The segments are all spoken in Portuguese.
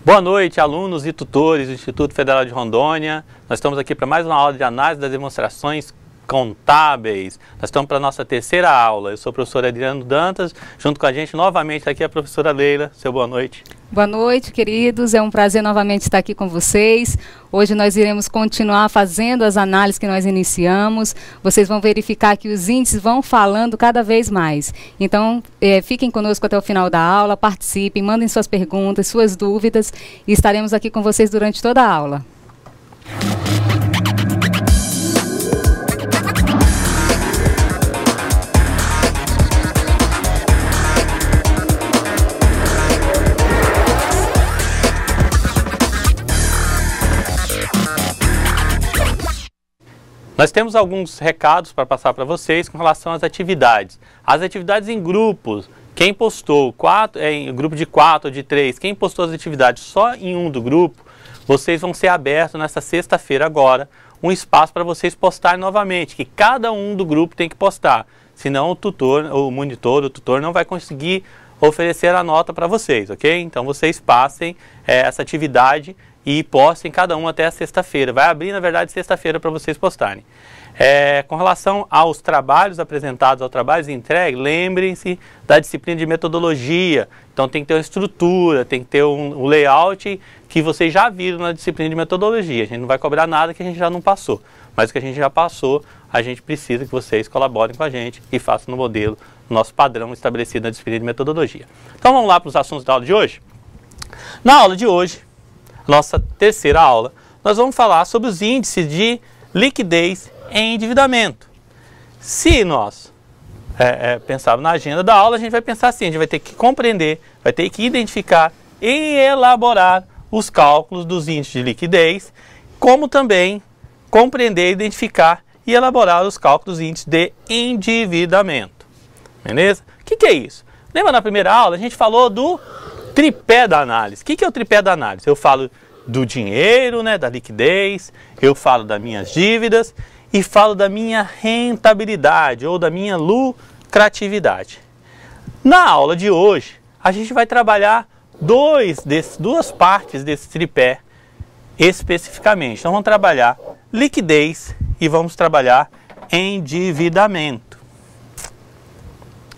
Boa noite, alunos e tutores do Instituto Federal de Rondônia. Nós estamos aqui para mais uma aula de análise das demonstrações contábeis. Nós estamos para a nossa terceira aula. Eu sou o professor Adriano Dantas, junto com a gente novamente aqui a professora Leila. Seu boa noite. Boa noite, queridos. É um prazer novamente estar aqui com vocês. Hoje nós iremos continuar fazendo as análises que nós iniciamos. Vocês vão verificar que os índices vão falando cada vez mais. Então, fiquem conosco até o final da aula, participem, mandem suas perguntas, suas dúvidas e estaremos aqui com vocês durante toda a aula. Nós temos alguns recados para passar para vocês com relação às atividades. As atividades em grupos, quem postou em grupo de 4 ou de 3, quem postou as atividades só em um do grupo, vocês vão ser abertos nessa sexta-feira agora, um espaço para vocês postarem novamente, que cada um do grupo tem que postar. Senão o tutor, o monitor, o tutor não vai conseguir oferecer a nota para vocês, ok? Então vocês passem essa atividade e postem cada um até a sexta-feira. Vai abrir, na verdade, sexta-feira para vocês postarem. Com relação aos trabalhos apresentados, aos trabalhos entregues, lembrem-se da disciplina de metodologia. Então tem que ter uma estrutura, tem que ter um layout que vocês já viram na disciplina de metodologia. A gente não vai cobrar nada que a gente já não passou. Mas o que a gente já passou, a gente precisa que vocês colaborem com a gente e façam no modelo, no nosso padrão estabelecido na disciplina de metodologia. Então vamos lá para os assuntos da aula de hoje? Na aula de hoje, nossa terceira aula, nós vamos falar sobre os índices de liquidez em endividamento. Se nós pensarmos na agenda da aula, a gente vai pensar assim, a gente vai ter que compreender, vai ter que identificar e elaborar os cálculos dos índices de liquidez, como também compreender, identificar e elaborar os cálculos dos índices de endividamento. Beleza? O que é isso? Lembra na primeira aula, a gente falou do tripé da análise. O que é o tripé da análise? Eu falo do dinheiro, né, da liquidez, eu falo das minhas dívidas e falo da minha rentabilidade ou da minha lucratividade. Na aula de hoje, a gente vai trabalhar duas partes desse tripé especificamente. Então vamos trabalhar liquidez e vamos trabalhar endividamento.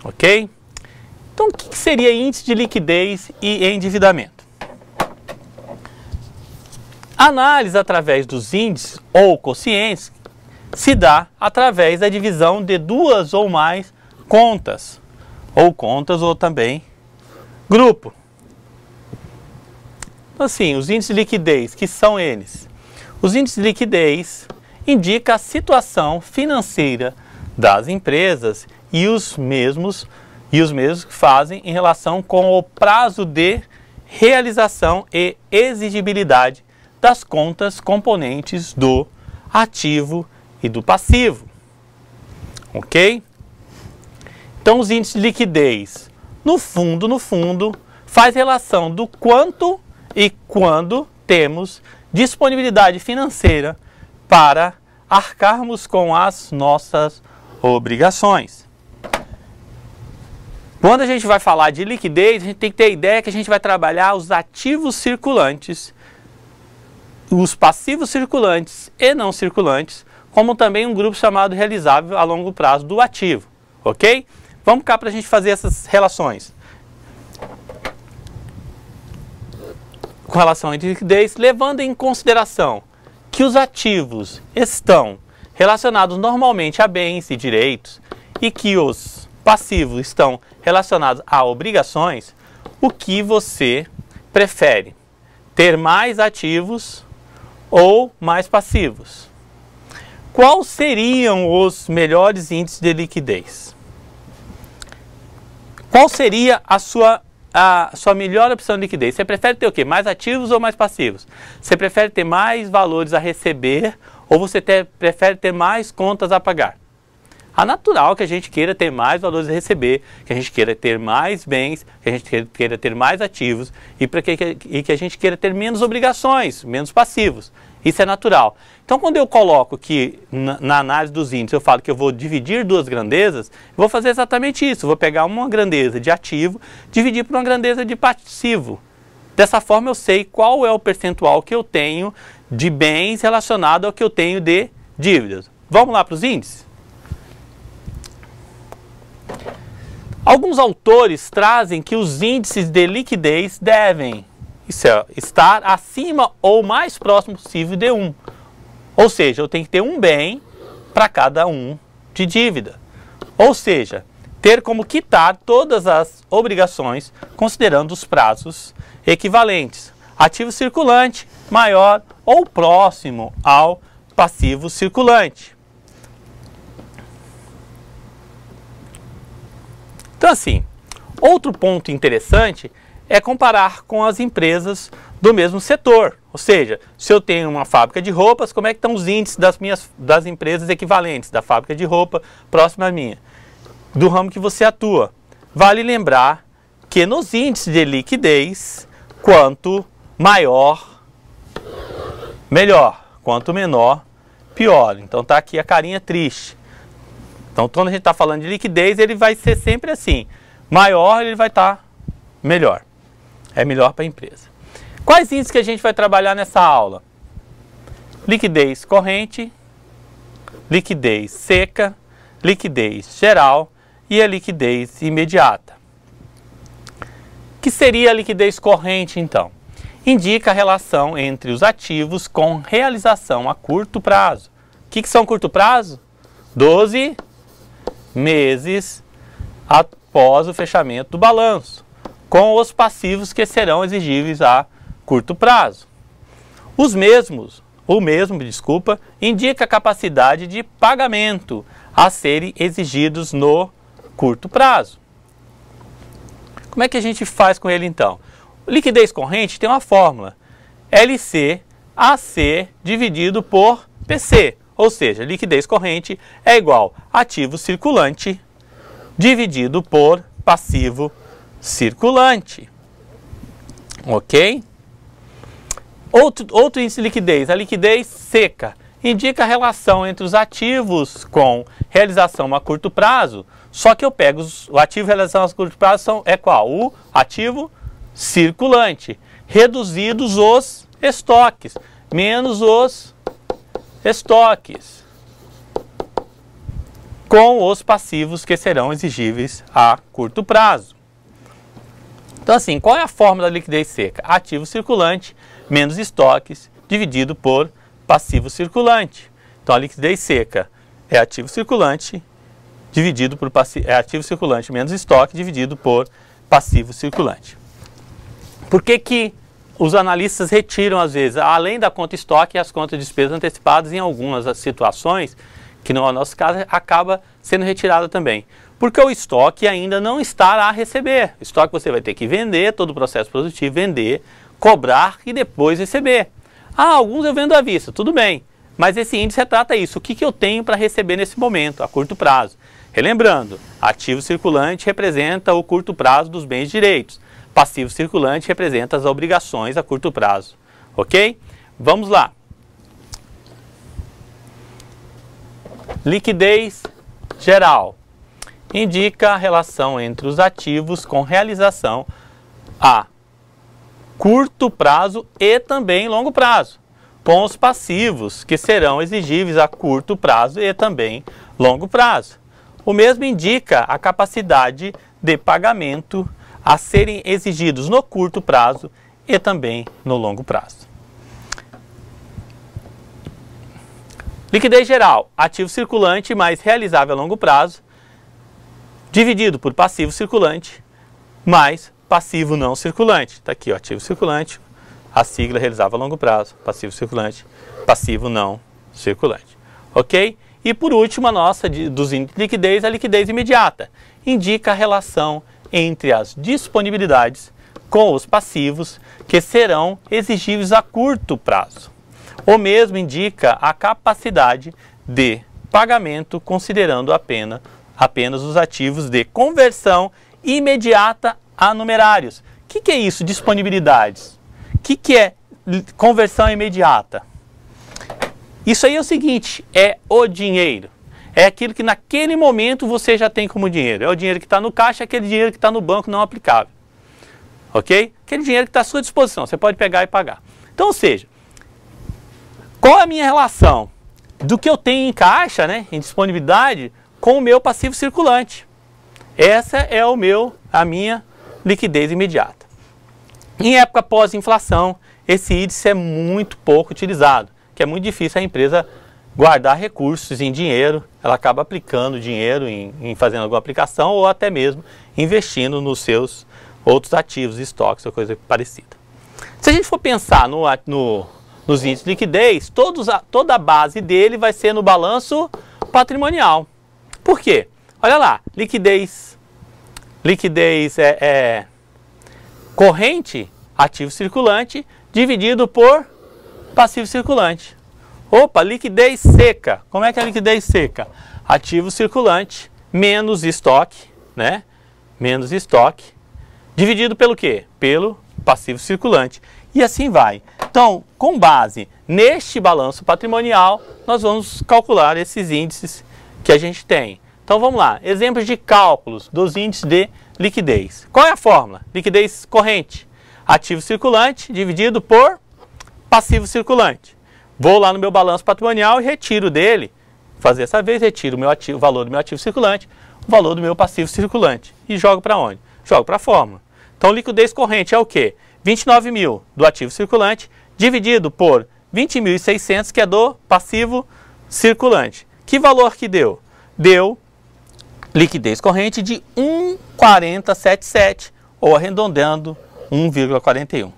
Ok? Então, o que seria índice de liquidez e endividamento? A análise através dos índices ou quocientes se dá através da divisão de duas ou mais contas, ou também grupo. Então, assim, os índices de liquidez, que são eles? Os índices de liquidez indicam a situação financeira das empresas e os mesmos que fazem em relação com o prazo de realização e exigibilidade das contas componentes do ativo e do passivo. Ok? Então, os índices de liquidez, no fundo, faz relação do quanto e quando temos disponibilidade financeira para arcarmos com as nossas obrigações. Quando a gente vai falar de liquidez, a gente tem que ter a ideia que a gente vai trabalhar os ativos circulantes, os passivos circulantes e não circulantes, como também um grupo chamado realizável a longo prazo do ativo, ok? Vamos cá para a gente fazer essas relações. Com relação à liquidez, levando em consideração que os ativos estão relacionados normalmente a bens e direitos e que os passivos estão relacionados a obrigações, o que você prefere? Ter mais ativos ou mais passivos? Quais seriam os melhores índices de liquidez? Qual seria a sua melhor opção de liquidez? Você prefere ter o quê? Mais ativos ou mais passivos? Você prefere ter mais valores a receber ou você prefere ter mais contas a pagar? É natural que a gente queira ter mais valores a receber, que a gente queira ter mais bens, que a gente queira ter mais ativos e que a gente queira ter menos obrigações, menos passivos. Isso é natural. Então, quando eu coloco que na análise dos índices eu falo que eu vou dividir duas grandezas, eu vou fazer exatamente isso. Eu vou pegar uma grandeza de ativo, dividir por uma grandeza de passivo. Dessa forma eu sei qual é o percentual que eu tenho de bens relacionado ao que eu tenho de dívidas. Vamos lá para os índices? Alguns autores trazem que os índices de liquidez devem estar acima ou mais próximo possível de 1. Ou seja, eu tenho que ter um bem para cada um de dívida. Ou seja, ter como quitar todas as obrigações considerando os prazos equivalentes. Ativo circulante maior ou próximo ao passivo circulante. Então assim, outro ponto interessante é comparar com as empresas do mesmo setor. Ou seja, se eu tenho uma fábrica de roupas, como é que estão os índices das empresas equivalentes, da fábrica de roupa próxima à minha, do ramo que você atua. Vale lembrar que nos índices de liquidez, quanto maior, melhor. Quanto menor, pior. Então está aqui a carinha triste. Então quando a gente está falando de liquidez, ele vai ser sempre assim. Maior, ele vai estar melhor. É melhor para a empresa. Quais índices que a gente vai trabalhar nessa aula? Liquidez corrente, liquidez seca, liquidez geral e a liquidez imediata. O que seria a liquidez corrente, então? Indica a relação entre os ativos com realização a curto prazo. O que são curto prazo? 12 meses após o fechamento do balanço, com os passivos que serão exigíveis a curto prazo. O mesmo, indica a capacidade de pagamento a serem exigidos no curto prazo. Como é que a gente faz com ele então? Liquidez corrente tem uma fórmula, LCAC dividido por PC, ou seja, liquidez corrente é igual a ativo circulante dividido por passivo circulante. Ok? Outro índice de liquidez, a liquidez seca, indica a relação entre os ativos com realização a curto prazo, só que eu pego o ativo de realização a curto prazo é qual? O ativo circulante, reduzidos os estoques, menos os estoques, com os passivos que serão exigíveis a curto prazo. Então assim, qual é a fórmula da liquidez seca? Ativo circulante menos estoques dividido por passivo circulante. Então a liquidez seca é ativo circulante dividido por ativo circulante menos estoque dividido por passivo circulante. Por que os analistas retiram às vezes, além da conta estoque, as contas de despesas antecipadas em algumas situações, que no nosso caso acaba sendo retirada também? Porque o estoque ainda não está a receber. O estoque você vai ter que vender, todo o processo produtivo, vender, cobrar e depois receber. Alguns eu vendo à vista, tudo bem. Mas esse índice retrata isso. O que eu tenho para receber nesse momento, a curto prazo? Relembrando, ativo circulante representa o curto prazo dos bens e direitos. Passivo circulante representa as obrigações a curto prazo. Ok? Vamos lá. Liquidez geral. Indica a relação entre os ativos com realização a curto prazo e também longo prazo, com os passivos que serão exigíveis a curto prazo e também longo prazo. O mesmo indica a capacidade de pagamento a serem exigidos no curto prazo e também no longo prazo. Liquidez geral, ativo circulante mais realizável a longo prazo, dividido por passivo circulante mais passivo não circulante. Está aqui, ó, ativo circulante, a sigla realizável a longo prazo, passivo circulante, passivo não circulante. Ok? E por último, a nossa dos índices de liquidez, a liquidez imediata. Indica a relação entre as disponibilidades com os passivos que serão exigíveis a curto prazo. O mesmo indica a capacidade de pagamento considerando apenas os ativos de conversão imediata a numerários. O que é isso, disponibilidades? O que é conversão imediata? Isso aí é o seguinte, é o dinheiro. É aquilo que naquele momento você já tem como dinheiro. É o dinheiro que está no caixa, aquele dinheiro que está no banco não aplicável. ok? Aquele dinheiro que está à sua disposição, você pode pegar e pagar. Então, ou seja, qual é a minha relação do que eu tenho em caixa, né, em disponibilidade, com o meu passivo circulante? Essa é a minha liquidez imediata. Em época pós-inflação, esse índice é muito pouco utilizado, que é muito difícil a empresa guardar recursos em dinheiro, ela acaba aplicando dinheiro em fazendo alguma aplicação ou até mesmo investindo nos seus outros ativos, estoques ou coisa parecida. Se a gente for pensar nos índices de liquidez, toda a base dele vai ser no balanço patrimonial. Por quê? Olha lá, liquidez corrente, ativo circulante, dividido por passivo circulante. Opa, liquidez seca. Como é que é a liquidez seca? Ativo circulante menos estoque, né? Menos estoque, dividido pelo quê? Pelo passivo circulante. E assim vai. Então, com base neste balanço patrimonial, nós vamos calcular esses índices que a gente tem. Então, vamos lá. Exemplos de cálculos dos índices de liquidez. Qual é a fórmula? Liquidez corrente. Ativo circulante dividido por passivo circulante. Vou lá no meu balanço patrimonial e retiro dele, fazer essa vez, retiro o valor do meu ativo circulante, o valor do meu passivo circulante. E jogo para onde? Jogo para a fórmula. Então, liquidez corrente é o quê? 29 mil do ativo circulante, dividido por 20.600, que é do passivo circulante. Que valor que deu? Deu liquidez corrente de 1,477, ou arredondando, 1,41. O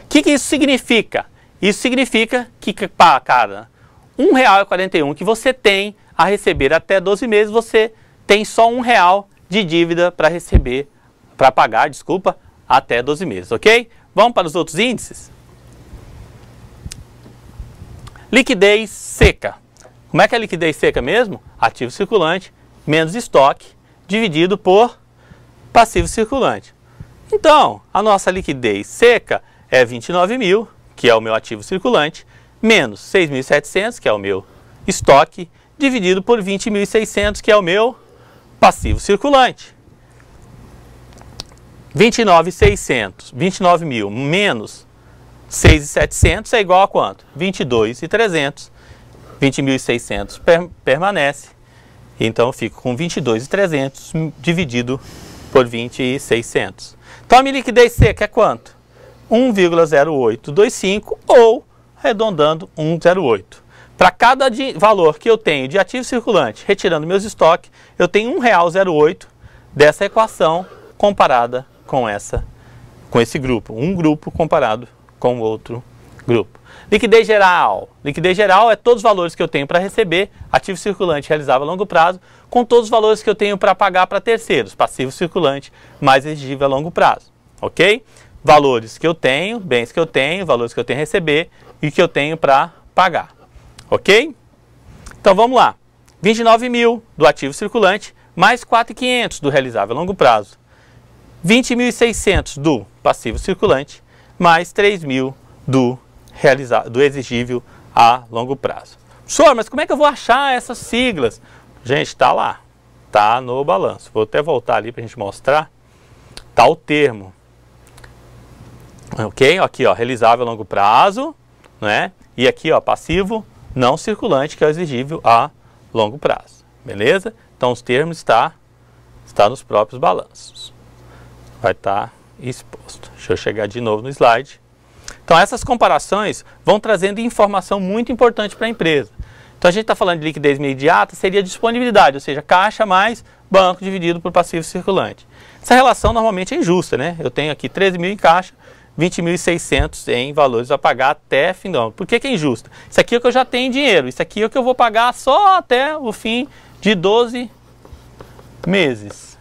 que isso significa? Isso significa que para cada R$1,41 que você tem a receber até 12 meses, você tem só R$1 de dívida para receber, para pagar, desculpa, até 12 meses, ok? Vamos para os outros índices? Liquidez seca. Como é que é a liquidez seca mesmo? Ativo circulante menos estoque, dividido por passivo circulante. Então, a nossa liquidez seca é 29 mil, que é o meu ativo circulante, menos 6.700, que é o meu estoque, dividido por 20.600, que é o meu passivo circulante. 29 mil menos 6.700 é igual a quanto? 22.300. 20.600 permanece. Então, eu fico com 22.300 dividido por 20.600. Então, a minha liquidez seca é quanto? 1,0825 ou, arredondando, 1,08. Para cada valor que eu tenho de ativo circulante, retirando meus estoques, eu tenho R$1,08 dessa equação comparada com esse grupo. Um grupo comparado com outro grupo. Liquidez geral. Liquidez geral é todos os valores que eu tenho para receber, ativo circulante realizável a longo prazo, com todos os valores que eu tenho para pagar para terceiros, passivo circulante mais exigível a longo prazo. Ok? Valores que eu tenho, bens que eu tenho, valores que eu tenho a receber e que eu tenho para pagar. Ok? Então vamos lá. 29 mil do ativo circulante mais 4.500 do realizável a longo prazo. 20.600 do passivo circulante mais 3.000 do exigível a longo prazo. Senhor, mas como é que eu vou achar essas siglas? Gente, está lá. Está no balanço. Vou até voltar ali para a gente mostrar. Está o termo. Ok? Aqui, ó, realizável a longo prazo, né? E aqui, ó, passivo não circulante, que é o exigível a longo prazo. Beleza? Então, os termos está nos próprios balanços. Vai estar exposto. Deixa eu chegar de novo no slide. Então, essas comparações vão trazendo informação muito importante para a empresa. Então, a gente está falando de liquidez imediata, seria disponibilidade, ou seja, caixa mais banco dividido por passivo circulante. Essa relação normalmente é injusta, né? Eu tenho aqui 13 mil em caixa, 20.600 em valores a pagar até fim do ano. Por que é injusta? Isso aqui é o que eu já tenho em dinheiro, isso aqui é o que eu vou pagar só até o fim de 12 meses.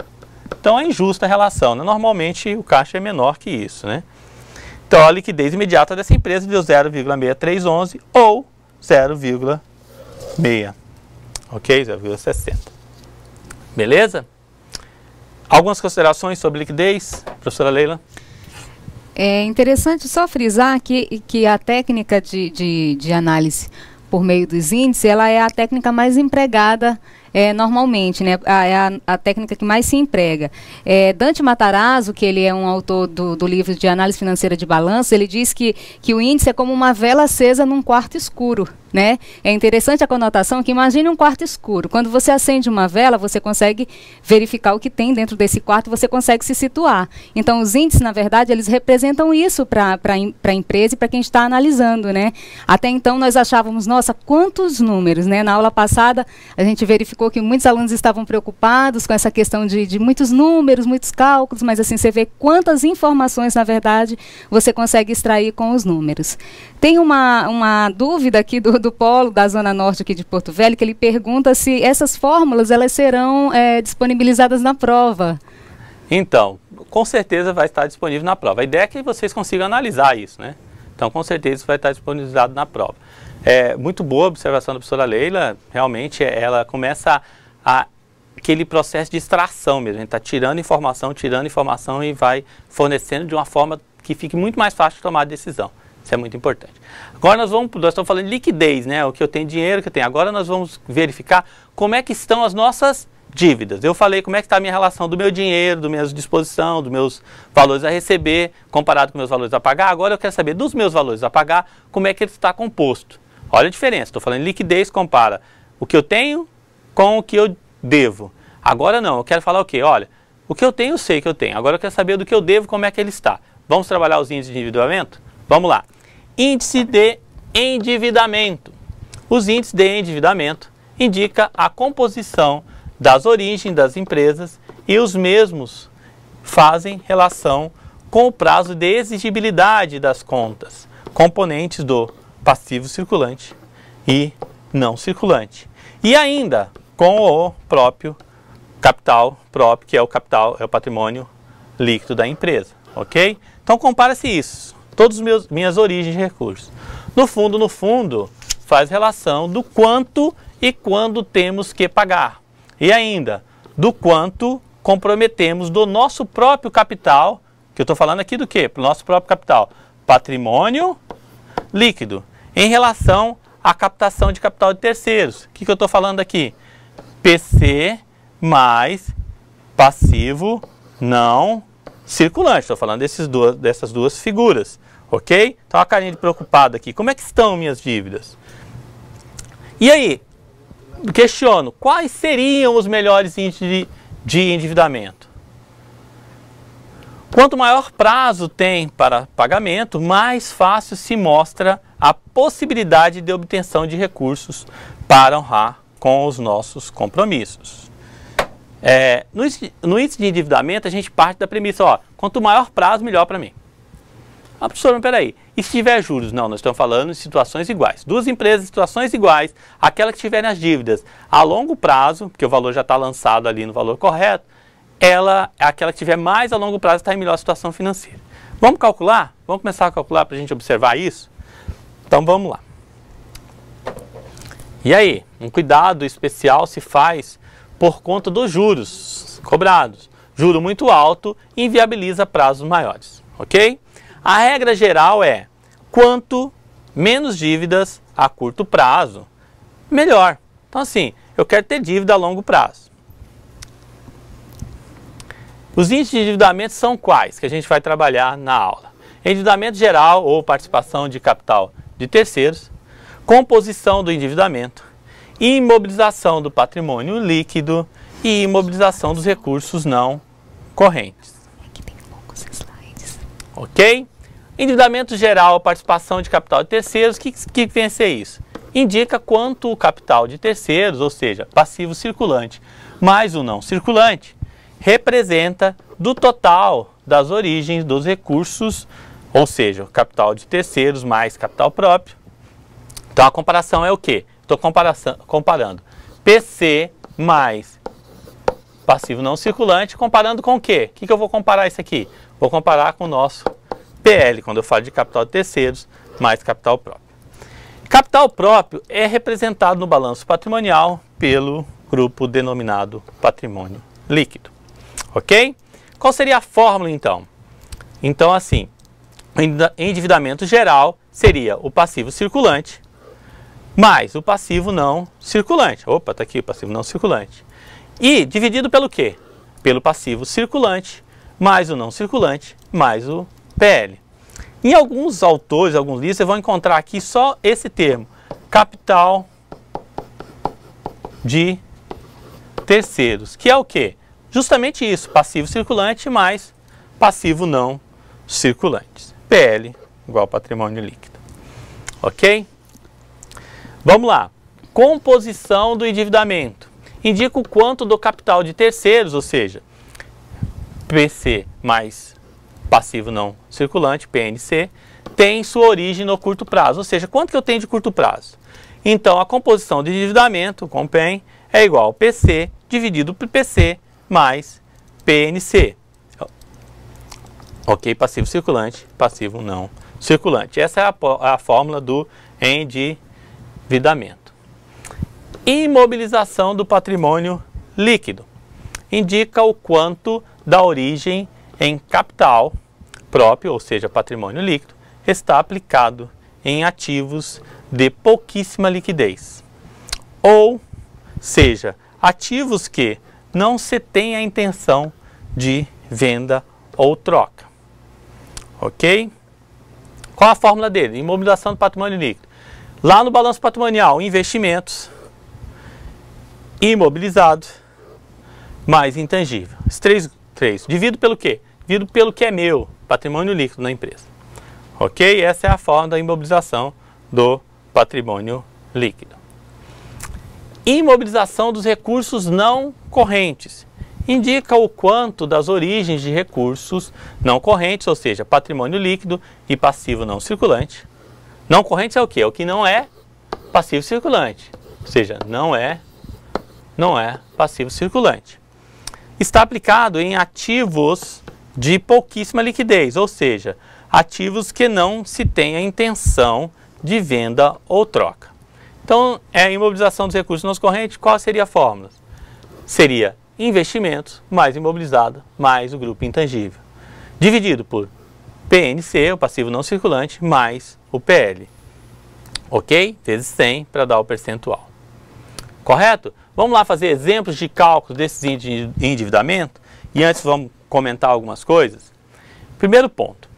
Então, é injusta a relação, né? Normalmente, o caixa é menor que isso, né? Então, a liquidez imediata dessa empresa deu 0,6311 ou 0,6. Ok? 0,60. Beleza? Algumas considerações sobre liquidez, professora Leila? É interessante só frisar que a técnica de análise por meio dos índices, ela é a técnica mais empregada normalmente, né? É a técnica que mais se emprega. Dante Matarazzo, que ele é um autor do livro de Análise Financeira de Balanço, ele diz que o índice é como uma vela acesa num quarto escuro. Né? É interessante a conotação que imagine um quarto escuro. Quando você acende uma vela, você consegue verificar o que tem dentro desse quarto, você consegue se situar. Então, os índices, na verdade, eles representam isso para a empresa e para quem está analisando, né? Até então, nós achávamos, nossa, quantos números, né? Na aula passada, a gente verificou que muitos alunos estavam preocupados com essa questão de muitos números, muitos cálculos, mas assim, você vê quantas informações, na verdade, você consegue extrair com os números. Tem uma dúvida aqui do Polo, da Zona Norte aqui de Porto Velho, que ele pergunta se essas fórmulas elas serão disponibilizadas na prova. Então, com certeza vai estar disponível na prova. A ideia é que vocês consigam analisar isso, né? Então, com certeza isso vai estar disponibilizado na prova. É muito boa a observação da professora Leila, realmente ela começa aquele processo de extração mesmo, a gente está tirando informação e vai fornecendo de uma forma que fique muito mais fácil de tomar a decisão. Isso é muito importante. Agora nós estamos falando de liquidez, né? O que eu tenho, dinheiro que eu tenho. Agora nós vamos verificar como é que estão as nossas dívidas. Eu falei como é que está a minha relação do meu dinheiro, da minha disposição, dos meus valores a receber, comparado com meus valores a pagar. Agora eu quero saber dos meus valores a pagar, como é que ele está composto. Olha a diferença, estou falando de liquidez, compara o que eu tenho com o que eu devo. Agora não, eu quero falar o quê? Olha, o que eu tenho eu sei que eu tenho. Agora eu quero saber do que eu devo, como é que ele está. Vamos trabalhar os índices de endividamento? Vamos lá. Índice de endividamento. Os índices de endividamento indicam a composição das origens das empresas e os mesmos fazem relação com o prazo de exigibilidade das contas, componentes do passivo circulante e não circulante. E ainda com o próprio capital próprio, que é o patrimônio líquido da empresa, ok? Então compara-se isso. Todas as minhas origens de recursos. No fundo, faz relação do quanto e quando temos que pagar. E ainda, do quanto comprometemos do nosso próprio capital, que eu estou falando aqui do quê? Para o nosso próprio capital. Patrimônio líquido. Em relação à captação de capital de terceiros. O que eu estou falando aqui? PC mais passivo não circulante. Estou falando dessas duas figuras. Ok? Então, a carinha de preocupado aqui. Como é que estão minhas dívidas? E aí, questiono, quais seriam os melhores índices de endividamento? Quanto maior prazo tem para pagamento, mais fácil se mostra a possibilidade de obtenção de recursos para honrar com os nossos compromissos. No índice de endividamento, a gente parte da premissa, ó, quanto maior prazo, melhor para mim. Ah, professor, mas peraí, e se tiver juros? Não, nós estamos falando de situações iguais. Duas empresas em situações iguais, aquela que tiverem as dívidas a longo prazo, porque o valor já está lançado ali no valor correto, aquela que tiver mais a longo prazo está em melhor situação financeira. Vamos calcular? Vamos começar a calcular para a gente observar isso? Então vamos lá. E aí, um cuidado especial se faz por conta dos juros cobrados. Juro muito alto inviabiliza prazos maiores, ok? A regra geral é, quanto menos dívidas a curto prazo, melhor. Então assim, eu quero ter dívida a longo prazo. Os índices de endividamento são quais? Que a gente vai trabalhar na aula. Endividamento geral ou participação de capital de terceiros, composição do endividamento, imobilização do patrimônio líquido e imobilização dos recursos não correntes. Aqui tem poucos slides. Ok? Endividamento geral, participação de capital de terceiros, o que vem a ser isso? Indica quanto o capital de terceiros, ou seja, passivo circulante, mais o não circulante, representa do total das origens dos recursos, ou seja, capital de terceiros mais capital próprio. Então a comparação é o quê? Estou comparando PC mais passivo não circulante, comparando com o quê? O que eu vou comparar isso aqui? Vou comparar com o nosso PL, quando eu falo de capital de terceiros, mais capital próprio. Capital próprio é representado no balanço patrimonial pelo grupo denominado patrimônio líquido. Ok? Qual seria a fórmula, então? Então, assim, endividamento geral seria o passivo circulante mais o passivo não circulante. Opa, está aqui o passivo não circulante. E dividido pelo quê? Pelo passivo circulante, mais o não circulante, mais o PL. Em alguns autores, alguns livros, vocês vão encontrar aqui só esse termo, capital de terceiros, que é o quê? Justamente isso, passivo circulante mais passivo não circulante. PL igual patrimônio líquido. Ok? Vamos lá. Composição do endividamento. Indica o quanto do capital de terceiros, ou seja, PC mais passivo não circulante, PNC, tem sua origem no curto prazo, ou seja, quanto que eu tenho de curto prazo. Então, a composição de endividamento, com PEN, é igual ao PC dividido por PC mais PNC. Ok? Passivo circulante, passivo não circulante. Essa é a fórmula do endividamento. Imobilização do patrimônio líquido. Indica o quanto da origem em capital próprio, ou seja, patrimônio líquido, está aplicado em ativos de pouquíssima liquidez. Ou seja, ativos que não se tem a intenção de venda ou troca. Ok? Qual a fórmula dele? Imobilização do patrimônio líquido. Lá no balanço patrimonial, investimentos imobilizado mais intangível. Os três. Divido pelo quê? Divido pelo que é meu, patrimônio líquido na empresa. Ok? Essa é a forma da imobilização do patrimônio líquido. Imobilização dos recursos não correntes. Indica o quanto das origens de recursos não correntes, ou seja, patrimônio líquido e passivo não circulante. Não correntes é o quê? É o que não é passivo circulante. Ou seja, não é passivo circulante. Está aplicado em ativos de pouquíssima liquidez, ou seja, ativos que não se tem a intenção de venda ou troca. Então, a imobilização dos recursos não correntes, qual seria a fórmula? Seria investimentos mais imobilizado mais o grupo intangível, dividido por PNC, o passivo não circulante, mais o PL. Ok? Vezes 100 para dar o percentual. Correto? Vamos lá fazer exemplos de cálculo desses índices de endividamento e antes vamos comentar algumas coisas. Primeiro ponto,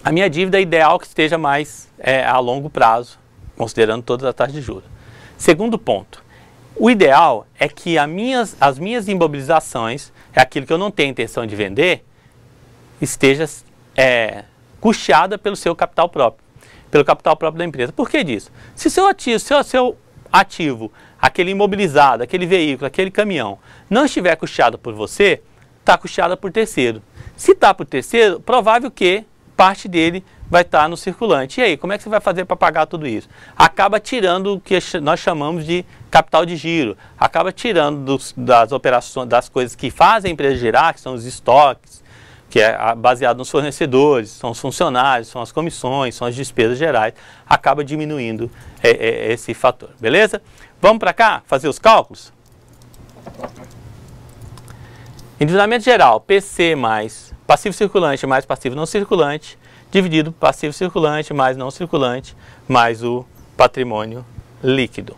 a minha dívida é ideal que esteja mais a longo prazo, considerando todas as taxas de juros. Segundo ponto, o ideal é que as minhas imobilizações, aquilo que eu não tenho intenção de vender, esteja custeada pelo seu capital próprio, pelo capital próprio da empresa. Por que disso? Se seu ativo, aquele imobilizado, aquele veículo, aquele caminhão, não estiver custeado por você, está custeado por terceiro. Se está por terceiro, provável que parte dele vai estar no circulante. E aí, como é que você vai fazer para pagar tudo isso? Acaba tirando o que nós chamamos de capital de giro, acaba tirando das operações, das coisas que fazem a empresa girar, que são os estoques, que é baseado nos fornecedores, são os funcionários, são as comissões, são as despesas gerais, acaba diminuindo esse fator, beleza? Vamos para cá fazer os cálculos? Endividamento geral, PC mais passivo circulante mais passivo não circulante, dividido por passivo circulante mais não circulante, mais o patrimônio líquido.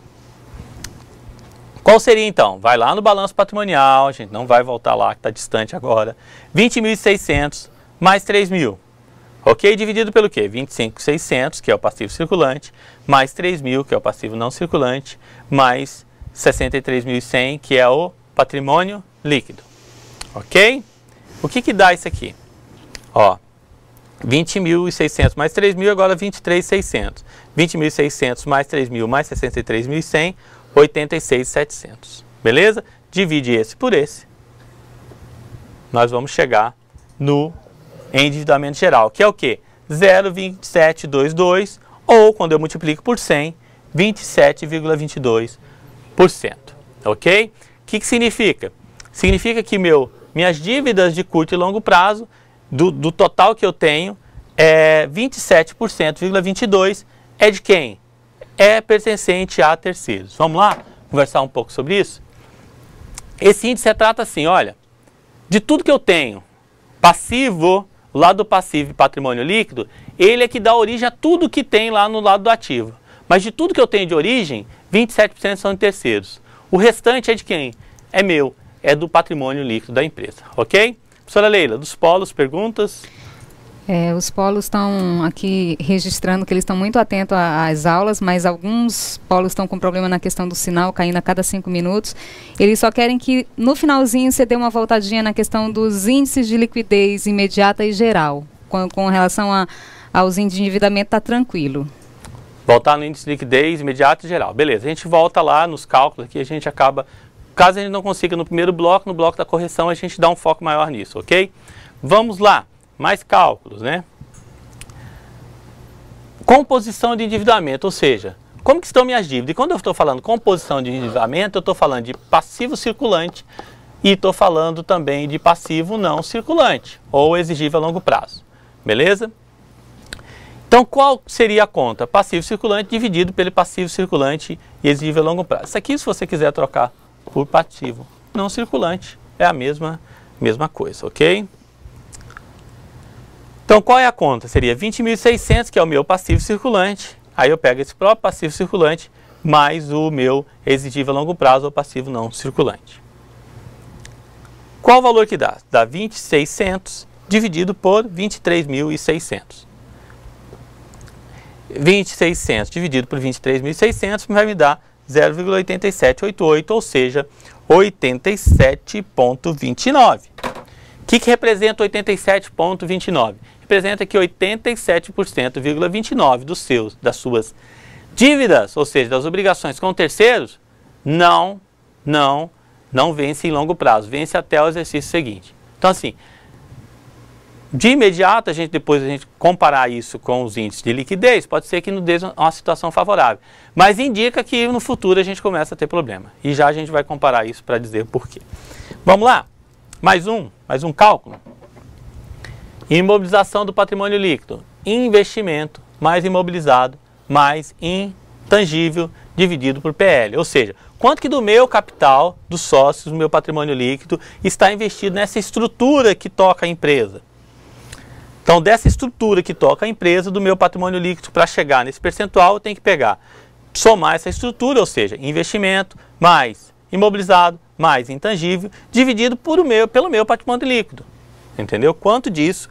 Qual seria então? Vai lá no balanço patrimonial, a gente não vai voltar lá que está distante agora. 20.600 mais 3.000. Ok? Dividido pelo quê? 25.600, que é o passivo circulante, mais 3.000, que é o passivo não circulante, mais 63.100, que é o patrimônio líquido. Ok? O que dá isso aqui? Ó, 20.600 mais 3.000, agora 23.600. 20.600 mais 3.000 mais 63.100, 86.700. Beleza? Divide esse por esse. Nós vamos chegar no endividamento geral, que é o quê? 0,2722, ou quando eu multiplico por 100, 27,22%. Ok? O que significa? Significa que minhas dívidas de curto e longo prazo, do total que eu tenho, 27,22% é de quem? É pertencente a terceiros. Vamos lá conversar um pouco sobre isso? Esse índice trata assim, olha, de tudo que eu tenho, passivo, o lado do passivo e patrimônio líquido, ele é que dá origem a tudo que tem lá no lado do ativo. Mas de tudo que eu tenho de origem, 27% são de terceiros. O restante é de quem? É meu, é do patrimônio líquido da empresa, ok? Professora Leila, dos polos, perguntas? Os polos estão aqui registrando que eles estão muito atentos às aulas, mas alguns polos estão com problema na questão do sinal, caindo a cada 5 minutos. Eles só querem que no finalzinho você dê uma voltadinha na questão dos índices de liquidez imediata e geral. Com relação aos índices de endividamento, está tranquilo. Voltar no índice de liquidez imediata e geral. Beleza, a gente volta lá nos cálculos que a gente acaba... Caso a gente não consiga no primeiro bloco, no bloco da correção, a gente dá um foco maior nisso, ok? Vamos lá. Mais cálculos, né? Composição de endividamento, ou seja, como que estão minhas dívidas? E quando eu estou falando composição de endividamento, eu estou falando de passivo circulante e estou falando também de passivo não circulante, ou exigível a longo prazo, beleza? Então, qual seria a conta? Passivo circulante dividido pelo passivo circulante e exigível a longo prazo. Isso aqui, se você quiser trocar por passivo não circulante, é a mesma coisa, ok? Então, qual é a conta? Seria 20.600, que é o meu passivo circulante. Aí eu pego esse próprio passivo circulante, mais o meu exigível a longo prazo ou passivo não circulante. Qual o valor que dá? Dá 20.600 dividido por 23.600. 20.600 dividido por 23.600 vai me dar 0,8788, ou seja, 87,29. O que representa 87,29? Representa que 87,29% das suas dívidas, ou seja, das obrigações com terceiros, não vence em longo prazo, vence até o exercício seguinte. Então, assim, de imediato, depois a gente comparar isso com os índices de liquidez, pode ser que nos dê uma situação favorável. Mas indica que no futuro a gente começa a ter problema. E já a gente vai comparar isso para dizer por quê. Vamos lá? Mais um cálculo. Imobilização do patrimônio líquido. Investimento mais imobilizado mais intangível dividido por PL. Ou seja, quanto que do meu capital, dos sócios, do meu patrimônio líquido, está investido nessa estrutura que toca a empresa. Então, dessa estrutura que toca a empresa, do meu patrimônio líquido, para chegar nesse percentual, eu tenho que somar essa estrutura, ou seja, investimento mais imobilizado mais intangível, dividido pelo meu patrimônio líquido. Entendeu? Quanto disso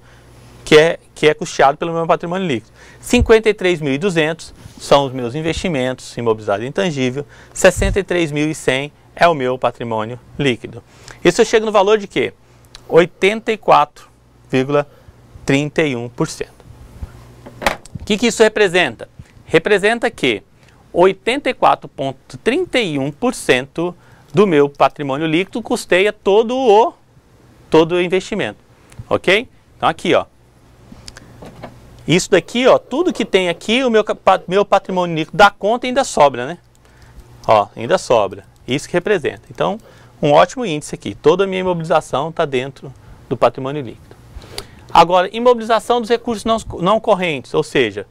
que é custeado pelo meu patrimônio líquido. 53.200 são os meus investimentos, imobilizado e intangível. 63.100 é o meu patrimônio líquido. Isso eu chego no valor de quê? 84,31%. O que isso representa? Representa que 84,31% do meu patrimônio líquido custeia todo o investimento, ok? Então aqui, ó, isso daqui, ó, tudo que tem aqui, o meu patrimônio líquido da conta ainda sobra, né? Ó, ainda sobra, isso que representa. Então, um ótimo índice aqui, toda a minha imobilização está dentro do patrimônio líquido. Agora, imobilização dos recursos não correntes, ou seja,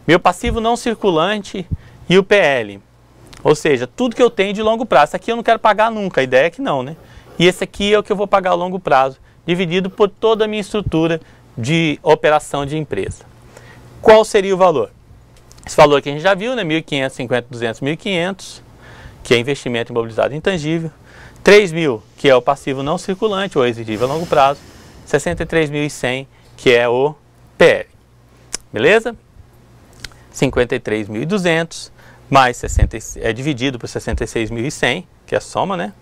meu passivo não circulante e o PL. Ou seja, tudo que eu tenho de longo prazo. Esse aqui eu não quero pagar nunca, a ideia é que não, né? E esse aqui é o que eu vou pagar a longo prazo, dividido por toda a minha estrutura de operação de empresa. Qual seria o valor? Esse valor que a gente já viu, né? 1.500, 50, 200, 1.500, que é investimento imobilizado intangível. 3.000, que é o passivo não circulante, ou exigível a longo prazo. 63.100, que é o PL. Beleza? 53.200. Mais 60, dividido por 66.100, que é a soma, né?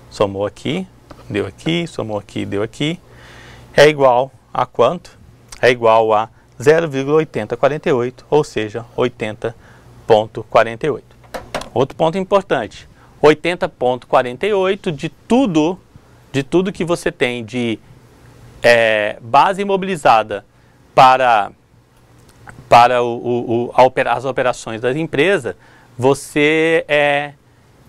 Somou aqui, deu aqui, somou aqui, deu aqui. É igual a quanto? É igual a 0,8048, ou seja, 80,48. Outro ponto importante, 80,48 de tudo que você tem de base imobilizada para as operações das empresas, você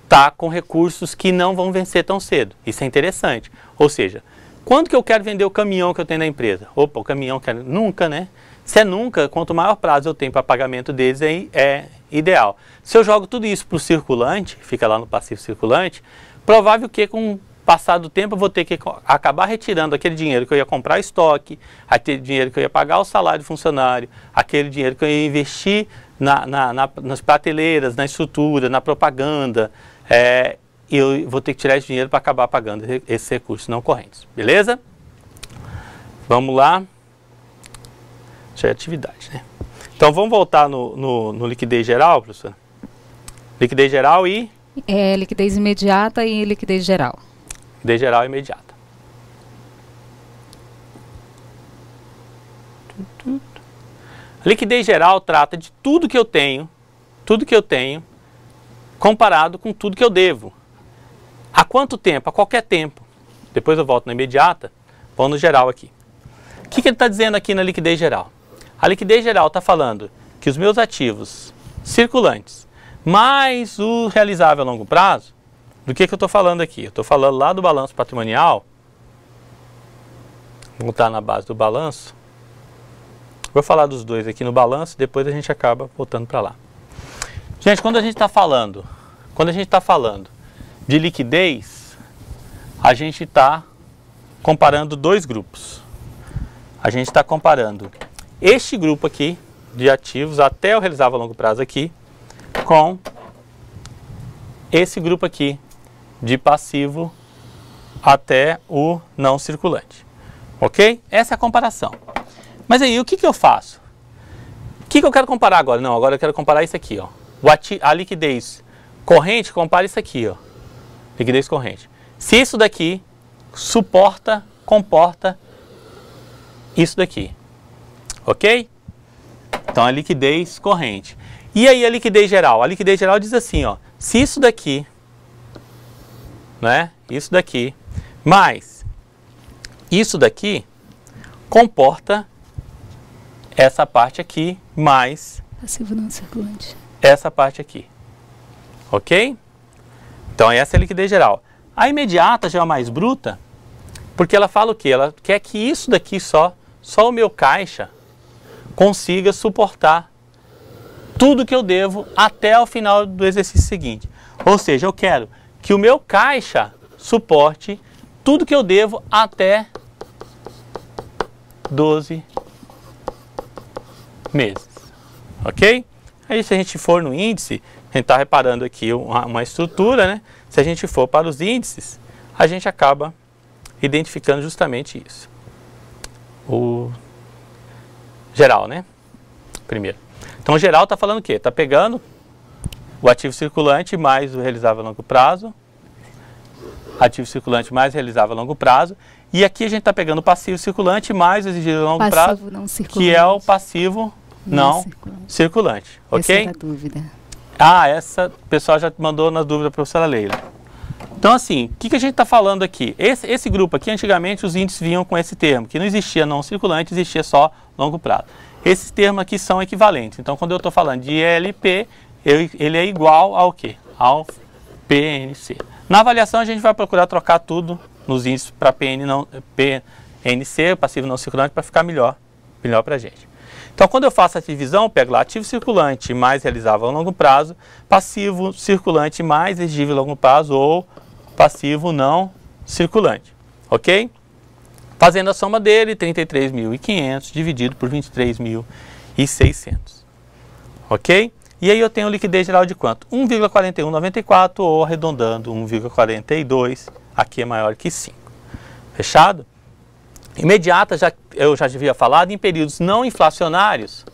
está com recursos que não vão vencer tão cedo. Isso é interessante. Ou seja, quando que eu quero vender o caminhão que eu tenho na empresa? Opa, o caminhão nunca, né? Se é nunca, quanto maior prazo eu tenho para pagamento deles, é ideal. Se eu jogo tudo isso para o circulante, fica lá no passivo circulante, provável que com o passar do tempo eu vou ter que acabar retirando aquele dinheiro que eu ia comprar estoque, aquele dinheiro que eu ia pagar o salário do funcionário, aquele dinheiro que eu ia investir nas prateleiras, na estrutura, na propaganda, eu vou ter que tirar esse dinheiro para acabar pagando esses recursos não correntes. Beleza? Vamos lá. Isso é atividade, né? Então vamos voltar no liquidez geral, professor? Liquidez geral e... liquidez imediata e liquidez geral. Liquidez geral e imediata. Liquidez geral trata de tudo que eu tenho, comparado com tudo que eu devo. A quanto tempo? A qualquer tempo. Depois eu volto na imediata, vou no geral aqui. O que ele está dizendo aqui na liquidez geral? A liquidez geral está falando que os meus ativos circulantes, mais o realizável a longo prazo, do que eu estou falando aqui? Eu estou falando lá do balanço patrimonial. Vou voltar na base do balanço. Vou falar dos dois aqui no balanço, depois a gente acaba voltando para lá. Gente, quando a gente está falando de liquidez, a gente está comparando dois grupos. A gente está comparando este grupo aqui de ativos até o realizável a longo prazo aqui com esse grupo aqui de passivo até o não circulante. Ok? Essa é a comparação. Mas aí, o que eu faço? O que eu quero comparar agora? Não, agora eu quero comparar isso aqui, ó. A liquidez corrente, compara isso aqui, ó. Liquidez corrente. Se isso daqui comporta isso daqui. Ok? Então, a liquidez corrente. E aí, a liquidez geral? A liquidez geral diz assim, ó. Se isso daqui, né? Isso daqui, mais isso daqui, comporta essa parte aqui, mais passivo não circulante. Essa parte aqui. Ok? Então, essa é a liquidez geral. A imediata já é a mais bruta, porque ela fala o quê? Ela quer que isso daqui só o meu caixa consiga suportar tudo que eu devo até o final do exercício seguinte. Ou seja, eu quero que o meu caixa suporte tudo que eu devo até 12 meses. Ok? Aí, se a gente for no índice, a gente está reparando aqui uma estrutura, né? Se a gente for para os índices, a gente acaba identificando justamente isso. O geral, né? Primeiro. Então, o geral está falando o quê? Está pegando o ativo circulante mais o realizável a longo prazo, ativo circulante mais realizável a longo prazo, e aqui a gente está pegando o passivo circulante mais o exigível a longo prazo, que é o passivo não circulante. Ok? Essa era a dúvida. Essa o pessoal já mandou na dúvida, professora Leila. Então, assim, o que a gente está falando aqui? Esse grupo aqui, antigamente, os índices vinham com esse termo, que não existia não circulante, existia só longo prazo. Esses termos aqui são equivalentes. Então, quando eu estou falando de ELP, ele é igual ao quê? Ao PNC. Na avaliação, a gente vai procurar trocar tudo nos índices para PNC, passivo não circulante, para ficar melhor para a gente. Então, quando eu faço a divisão, eu pego lá ativo circulante mais realizável a longo prazo, passivo circulante mais exigível a longo prazo ou passivo não circulante. Ok? Fazendo a soma dele, 33.500 dividido por 23.600. Ok? E aí eu tenho liquidez geral de quanto? 1,4194 ou arredondando 1,42, aqui é maior que 5. Fechado? Imediata, eu já havia falado, em períodos não inflacionários,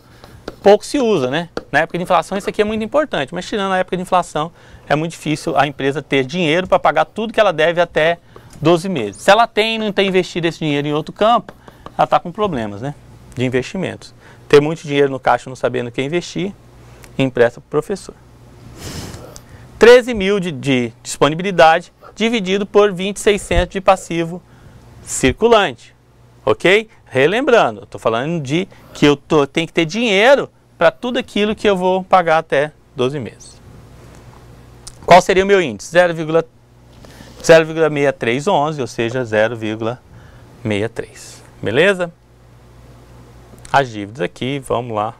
pouco se usa, né? Na época de inflação isso aqui é muito importante, mas tirando a época de inflação, é muito difícil a empresa ter dinheiro para pagar tudo que ela deve até 12 meses. Se ela tem e não tem investido esse dinheiro em outro campo, ela está com problemas, né? De investimentos. Ter muito dinheiro no caixa não sabendo o que investir, empresta para o professor. 13 mil de disponibilidade dividido por 2.600 de passivo circulante. Ok? Relembrando, estou falando de que eu tenho que ter dinheiro para tudo aquilo que eu vou pagar até 12 meses. Qual seria o meu índice? 0,6311, ou seja, 0,63. Beleza? As dívidas aqui, vamos lá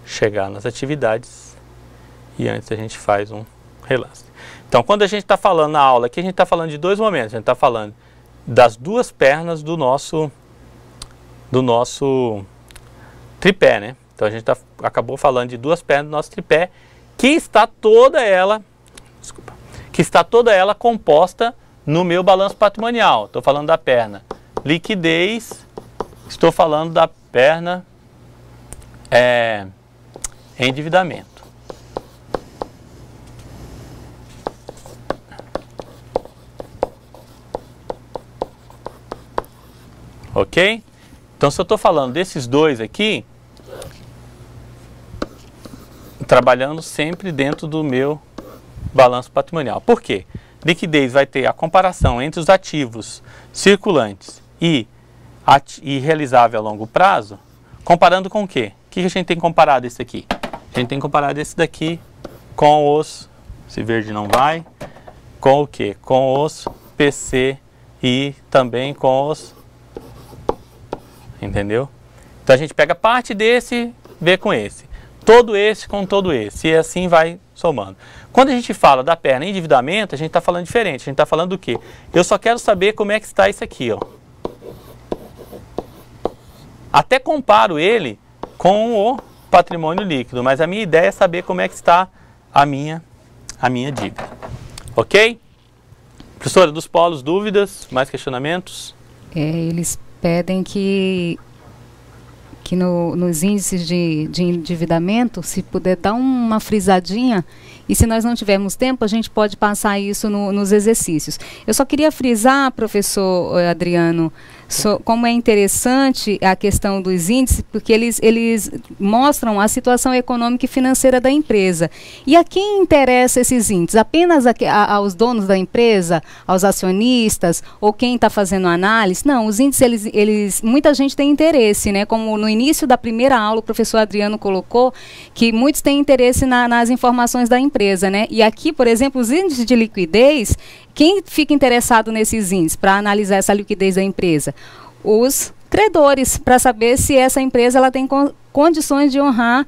chegar nas atividades e antes a gente faz um relance. Então, quando a gente está falando na aula aqui, a gente está falando de dois momentos. A gente está falando das duas pernas do nosso tripé, né? Então, Então a gente acabou falando de duas pernas do nosso tripé, que está toda ela composta no meu balanço patrimonial. Estou falando da perna liquidez, estou falando da perna endividamento. Ok? Então, se eu estou falando desses dois aqui, trabalhando sempre dentro do meu balanço patrimonial. Por quê? Liquidez vai ter a comparação entre os ativos circulantes e realizável a longo prazo, comparando com o quê? O que a gente tem que comparar desse aqui? A gente tem que comparar desse daqui com os, esse verde não vai, com o quê? Com os PC e também com os, entendeu? Então a gente pega parte desse, vê com esse. Todo esse com todo esse. E assim vai somando. Quando a gente fala da perna endividamento, a gente está falando diferente. A gente está falando do quê? Eu só quero saber como é que está isso aqui, ó. Até comparo ele com o patrimônio líquido, mas a minha ideia é saber como é que está a minha dívida. Ok? Professora, dos polos, dúvidas, mais questionamentos? Eles pedem que nos índices de endividamento, se puder dar uma frisadinha, e se nós não tivermos tempo, a gente pode passar isso nos exercícios. Eu só queria frisar, professor Adriano, como é interessante a questão dos índices, porque eles mostram a situação econômica e financeira da empresa. E a quem interessa esses índices? Apenas aos donos da empresa, aos acionistas, ou quem está fazendo análise? Não, os índices, muita gente tem interesse, né? Como no início da primeira aula o professor Adriano colocou, que muitos têm interesse nas informações da empresa, né? E aqui, por exemplo, os índices de liquidez, quem fica interessado nesses índices para analisar essa liquidez da empresa? Os credores, para saber se essa empresa ela tem condições de honrar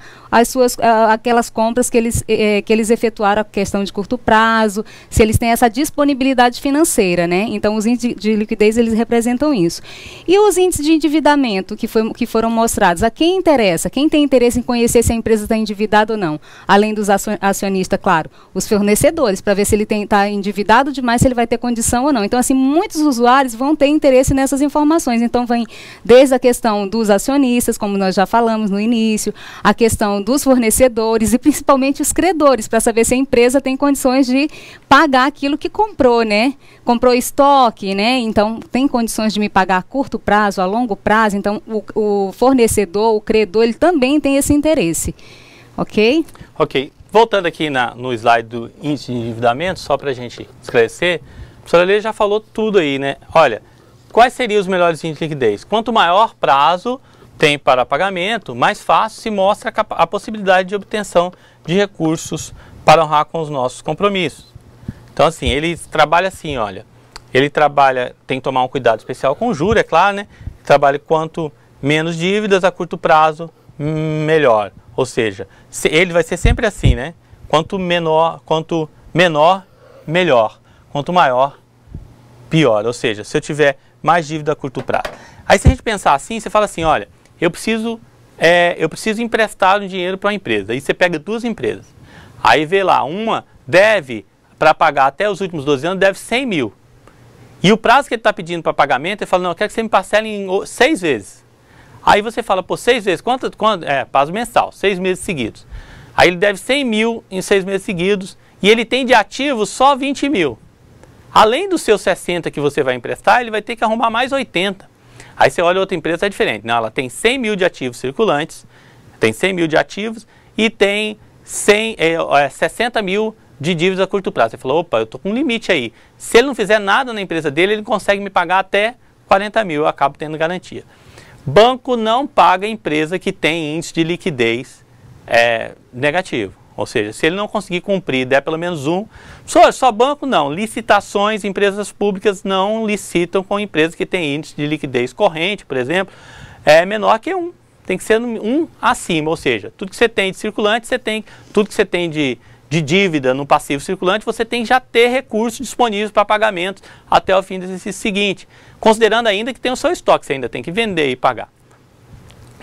aquelas compras que eles efetuaram, a questão de curto prazo, se eles têm essa disponibilidade financeira, né? Então, os índices de liquidez, eles representam isso. E os índices de endividamento que foram mostrados, a quem interessa? Quem tem interesse em conhecer se a empresa está endividada ou não? Além dos acionistas, claro, os fornecedores, para ver se ele está endividado demais, se ele vai ter condição ou não. Então, assim, muitos usuários vão ter interesse nessas informações. Então, vem desde a questão dos acionistas, como nós já falamos no início, a questão dos fornecedores e principalmente os credores, para saber se a empresa tem condições de pagar aquilo que comprou, né? Comprou estoque, né? Então, tem condições de me pagar a curto prazo, a longo prazo. Então, o fornecedor, o credor, ele também tem esse interesse. Ok? Ok. Voltando aqui no slide do índice de endividamento, só para a gente esclarecer, a professora Lê já falou tudo aí, né? Olha, quais seriam os melhores índices de liquidez? Quanto maior prazo tem para pagamento, mais fácil se mostra a possibilidade de obtenção de recursos para honrar com os nossos compromissos. Então, assim, ele trabalha assim, olha, tem que tomar um cuidado especial com o juro, é claro, né? Trabalha quanto menos dívidas a curto prazo, melhor. Ou seja, ele vai ser sempre assim, né? Quanto menor, melhor. Quanto maior, pior. Ou seja, se eu tiver mais dívida a curto prazo. Aí, se a gente pensar assim, você fala assim, olha, eu preciso emprestar um dinheiro para uma empresa. Aí você pega duas empresas. Aí vê lá, uma deve, para pagar até os últimos 12 anos, deve 100 mil. E o prazo que ele está pedindo para pagamento, ele fala, não, eu quero que você me parcele em 6 vezes. Aí você fala, pô, 6 vezes, quanto? Prazo mensal, 6 meses seguidos. Aí ele deve 100 mil em 6 meses seguidos e ele tem de ativos só 20 mil. Além dos seus 60 que você vai emprestar, ele vai ter que arrumar mais 80. Aí você olha outra empresa, é diferente. Não, ela tem 100 mil de ativos circulantes, tem 100 mil de ativos e tem 60 mil de dívidas a curto prazo. Você falou, opa, eu estou com um limite aí. Se ele não fizer nada na empresa dele, ele consegue me pagar até 40 mil, eu acabo tendo garantia. Banco não paga empresa que tem índice de liquidez negativo. Ou seja, se ele não conseguir cumprir, der pelo menos um... Só banco não. Licitações, empresas públicas não licitam com empresas que têm índice de liquidez corrente, por exemplo, menor que 1. Tem que ser 1 acima. Ou seja, tudo que você tem de circulante, tudo que você tem de dívida no passivo circulante, você tem que já ter recursos disponíveis para pagamento até o fim do exercício seguinte. Considerando ainda que tem o seu estoque, você ainda tem que vender e pagar.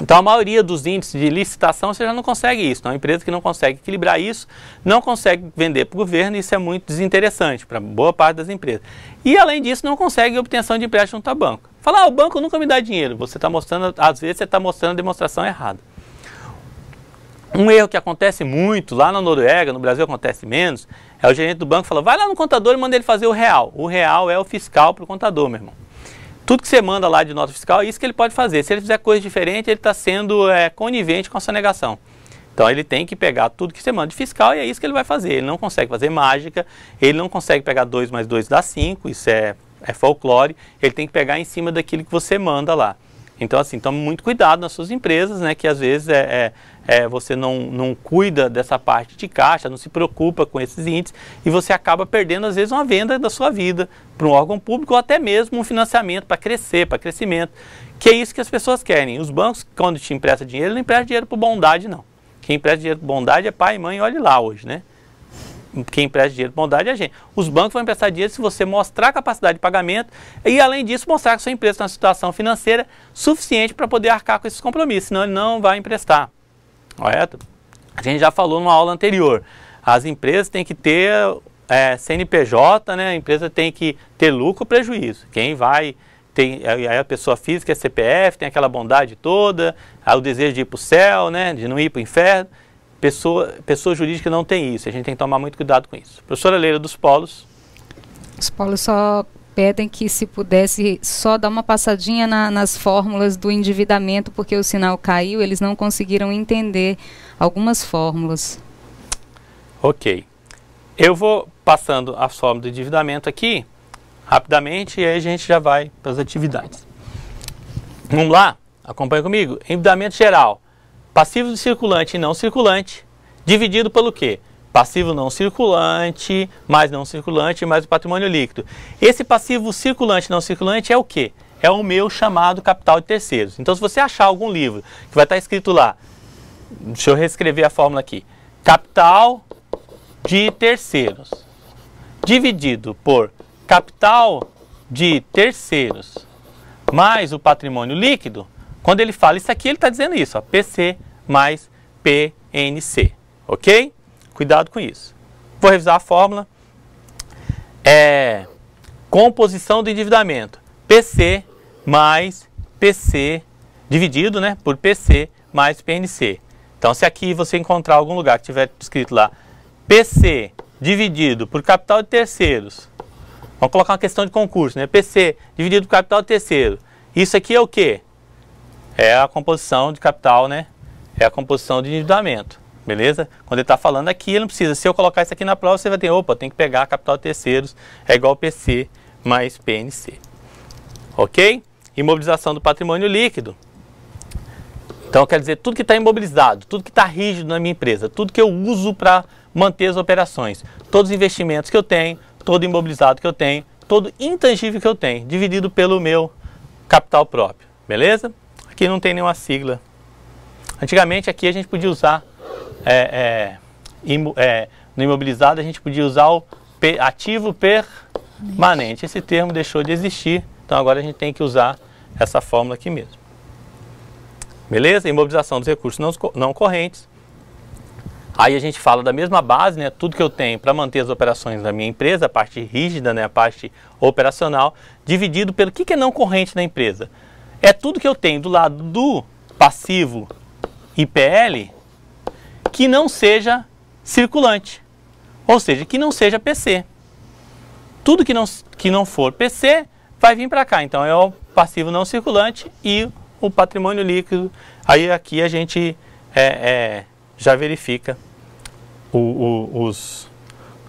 Então, a maioria dos índices de licitação você já não consegue isso. Então, uma empresa que não consegue equilibrar isso, não consegue vender para o governo, e isso é muito desinteressante para boa parte das empresas. E, além disso, não consegue obtenção de empréstimo junto ao banco. Fala, o banco nunca me dá dinheiro. Você está mostrando, às vezes, você está mostrando a demonstração errada. Um erro que acontece muito, lá na Noruega, no Brasil acontece menos, é o gerente do banco fala, vai lá no contador e manda ele fazer o real. O real é o fiscal para o contador, meu irmão. Tudo que você manda lá de nota fiscal é isso que ele pode fazer. Se ele fizer coisa diferente, ele está sendo conivente com a sua negação. Então ele tem que pegar tudo que você manda de fiscal e é isso que ele vai fazer. Ele não consegue fazer mágica, ele não consegue pegar 2 mais 2 dá 5, isso é folclore. Ele tem que pegar em cima daquilo que você manda lá. Então, assim, tome muito cuidado nas suas empresas, né, que às vezes você não cuida dessa parte de caixa, não se preocupa com esses índices e você acaba perdendo, às vezes, uma venda da sua vida para um órgão público ou até mesmo um financiamento para crescer, para crescimento, que é isso que as pessoas querem. Os bancos, quando te emprestam dinheiro, não emprestam dinheiro por bondade, não. Quem empresta dinheiro por bondade é pai e mãe, olhe lá hoje, né? Quem empresta dinheiro por bondade é a gente. Os bancos vão emprestar dinheiro se você mostrar capacidade de pagamento e, além disso, mostrar que a sua empresa tem uma situação financeira suficiente para poder arcar com esses compromissos, senão ele não vai emprestar. Correto? A gente já falou numa aula anterior. As empresas têm que ter CNPJ, né? A empresa tem que ter lucro ou prejuízo. Quem vai... Aí a pessoa física é CPF, tem aquela bondade toda, o desejo de ir para o céu, né? De não ir para o inferno. Pessoa jurídica não tem isso, a gente tem que tomar muito cuidado com isso. Professora Leila, dos polos. Os polos só pedem que, se pudesse, só dar uma passadinha nas fórmulas do endividamento, porque o sinal caiu, eles não conseguiram entender algumas fórmulas. Ok. Eu vou passando a fórmula do endividamento aqui, rapidamente, e aí a gente já vai para as atividades. Vamos lá? Acompanha comigo. Endividamento geral. Passivo circulante e não circulante, dividido pelo quê? Passivo não circulante, mais não circulante, mais o patrimônio líquido. Esse passivo circulante e não circulante é o quê? É o meu chamado capital de terceiros. Então, se você achar algum livro que vai estar escrito lá, deixa eu reescrever a fórmula aqui. Capital de terceiros, dividido por capital de terceiros, mais o patrimônio líquido. Quando ele fala isso aqui, ele está dizendo isso, ó, PC mais PNC, ok? Cuidado com isso. Vou revisar a fórmula. Composição do endividamento. PC mais PC, dividido, né, por PC mais PNC. Então, se aqui você encontrar algum lugar que tiver escrito lá, PC dividido por capital de terceiros, vamos colocar uma questão de concurso, né? PC dividido por capital de terceiro. Isso aqui é o quê? É a composição de capital, né? É a composição de endividamento, beleza? Quando ele está falando aqui, ele não precisa. Se eu colocar isso aqui na prova, você vai ter, opa, tem que pegar capital de terceiros, é igual PC mais PNC. Ok? Imobilização do patrimônio líquido. Então, quer dizer, tudo que está imobilizado, tudo que está rígido na minha empresa, tudo que eu uso para manter as operações, todos os investimentos que eu tenho, todo imobilizado que eu tenho, todo intangível que eu tenho, dividido pelo meu capital próprio, beleza? Aqui não tem nenhuma sigla. Antigamente aqui a gente podia usar, no imobilizado a gente podia usar o ativo permanente. Esse termo deixou de existir, então agora a gente tem que usar essa fórmula aqui mesmo. Beleza? Imobilização dos recursos não correntes. Aí a gente fala da mesma base, né? Tudo que eu tenho para manter as operações da minha empresa, a parte rígida, né? A parte operacional, dividido pelo que é não corrente na empresa. É tudo que eu tenho do lado do passivo IPL que não seja circulante, ou seja, que não seja PC. Tudo que não for PC vai vir para cá. Então é o passivo não circulante e o patrimônio líquido. Aí aqui a gente já verifica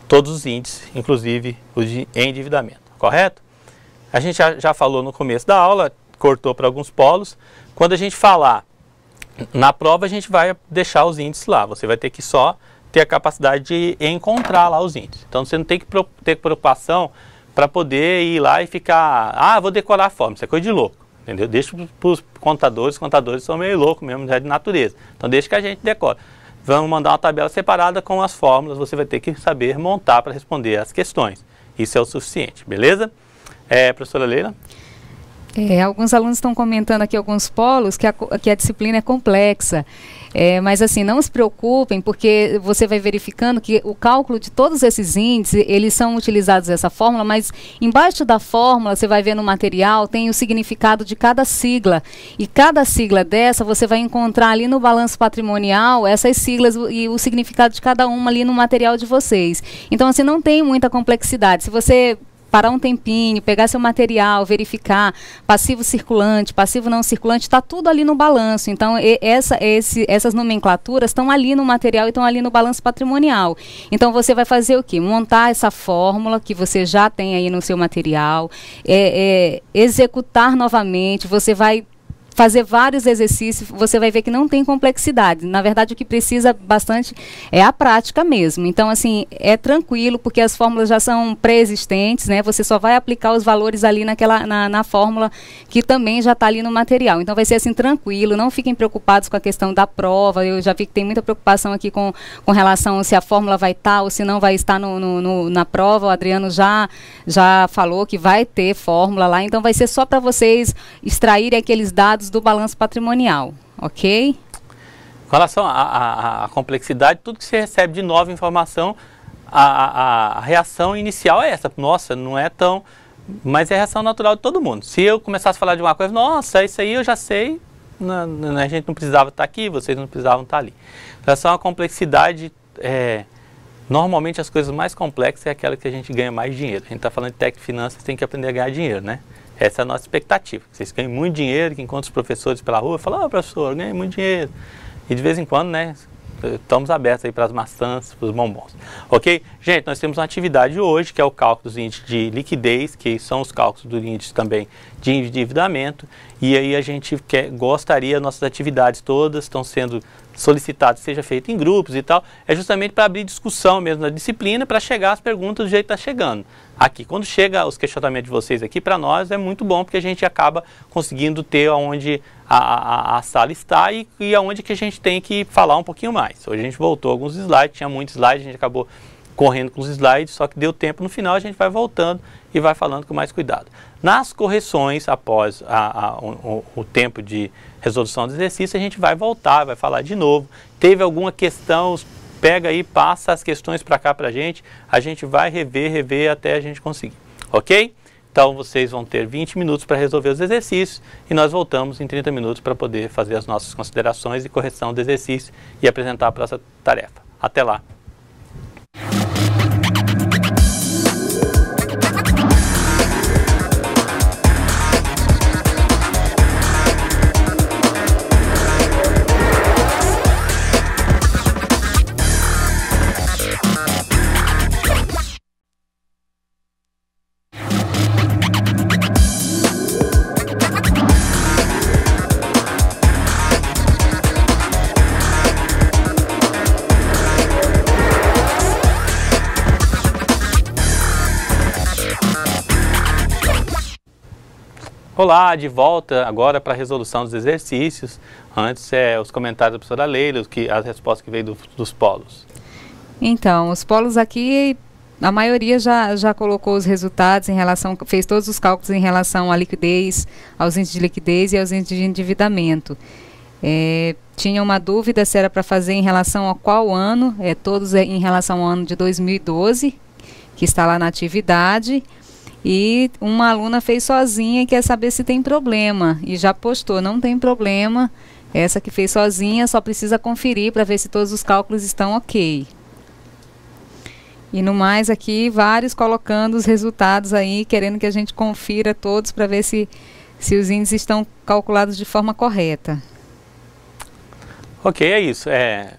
todos os índices, inclusive os de endividamento, correto? A gente já falou no começo da aula, cortou para alguns polos. Quando a gente falar na prova, a gente vai deixar os índices lá. Você vai ter que só ter a capacidade de encontrar lá os índices. Então você não tem que ter preocupação para poder ir lá e ficar, vou decorar a fórmula, isso é coisa de louco, entendeu? Deixa para os contadores, são meio loucos mesmo, já de natureza. Então deixa que a gente decora. Vamos mandar uma tabela separada com as fórmulas, você vai ter que saber montar para responder as questões. Isso é o suficiente, beleza? Professora Leila? Alguns alunos estão comentando aqui alguns polos que a disciplina é complexa. Mas assim, não se preocupem, porque você vai verificando que o cálculo de todos esses índices, eles são utilizados essa fórmula, mas embaixo da fórmula, você vai ver no material, tem o significado de cada sigla. E cada sigla dessa, você vai encontrar ali no balanço patrimonial, essas siglas e o significado de cada uma ali no material de vocês. Então, assim, não tem muita complexidade. Se você parar um tempinho, pegar seu material, verificar passivo circulante, passivo não circulante, está tudo ali no balanço. Então, essas nomenclaturas estão ali no material e estão ali no balanço patrimonial. Então, você vai fazer o quê? Montar essa fórmula que você já tem aí no seu material, executar novamente, você vai fazer vários exercícios, você vai ver que não tem complexidade. Na verdade, o que precisa bastante é a prática mesmo. Então, assim, é tranquilo, porque as fórmulas já são pré-existentes, né? Você só vai aplicar os valores ali na fórmula que também já está ali no material. Então, vai ser assim, tranquilo, não fiquem preocupados com a questão da prova. Eu já vi que tem muita preocupação aqui com relação se a fórmula vai estar ou se não vai estar na prova. O Adriano já falou que vai ter fórmula lá, então vai ser só para vocês extraírem aqueles dados do balanço patrimonial, ok? Com relação à complexidade, tudo que você recebe de nova informação, a reação inicial é essa. Nossa, não é tão... Mas é a reação natural de todo mundo. Se eu começasse a falar de uma coisa, nossa, isso aí eu já sei, a gente não precisava estar aqui, vocês não precisavam estar ali. Com relação à complexidade, normalmente as coisas mais complexas é aquela que a gente ganha mais dinheiro. A gente está falando de técnico de finanças, tem que aprender a ganhar dinheiro, né? Essa é a nossa expectativa. Vocês ganhem muito dinheiro, que enquanto os professores pela rua falam, professor, ganhei muito dinheiro. E de vez em quando, né, estamos abertos aí para as maçãs, para os bombons. Ok? Gente, nós temos uma atividade hoje, que é o cálculo dos índices de liquidez, que são os cálculos do índice também de endividamento. E aí a gente gostaria, nossas atividades todas estão sendo solicitadas que seja feito em grupos e tal, é justamente para abrir discussão mesmo na disciplina, para chegar às perguntas do jeito que está chegando. Aqui, quando chega os questionamentos de vocês aqui, para nós é muito bom, porque a gente acaba conseguindo ter onde a sala está e aonde que a gente tem que falar um pouquinho mais. Hoje a gente voltou alguns slides, tinha muitos slides, a gente acabou correndo com os slides, só que deu tempo no final, a gente vai voltando e vai falando com mais cuidado. Nas correções, após o tempo de resolução do exercício, a gente vai voltar, vai falar de novo. Teve alguma questão, pega aí, passa as questões para cá para a gente vai rever até a gente conseguir, ok? Então vocês vão ter 20 minutos para resolver os exercícios e nós voltamos em 30 minutos para poder fazer as nossas considerações e correção do exercício e apresentar a próxima tarefa. Até lá! Olá, de volta agora para a resolução dos exercícios. Antes, os comentários da professora Leila, as respostas que veio dos polos. Então, os polos aqui, a maioria já colocou os resultados em relação, fez todos os cálculos em relação à liquidez, aos índices de liquidez e aos índices de endividamento. Tinha uma dúvida se era para fazer em relação a qual ano, todos em relação ao ano de 2012, que está lá na atividade. E uma aluna fez sozinha e quer saber se tem problema. E já postou, não tem problema. Essa que fez sozinha só precisa conferir para ver se todos os cálculos estão ok. E no mais aqui, vários colocando os resultados aí, querendo que a gente confira todos para ver se os índices estão calculados de forma correta. Ok, é isso.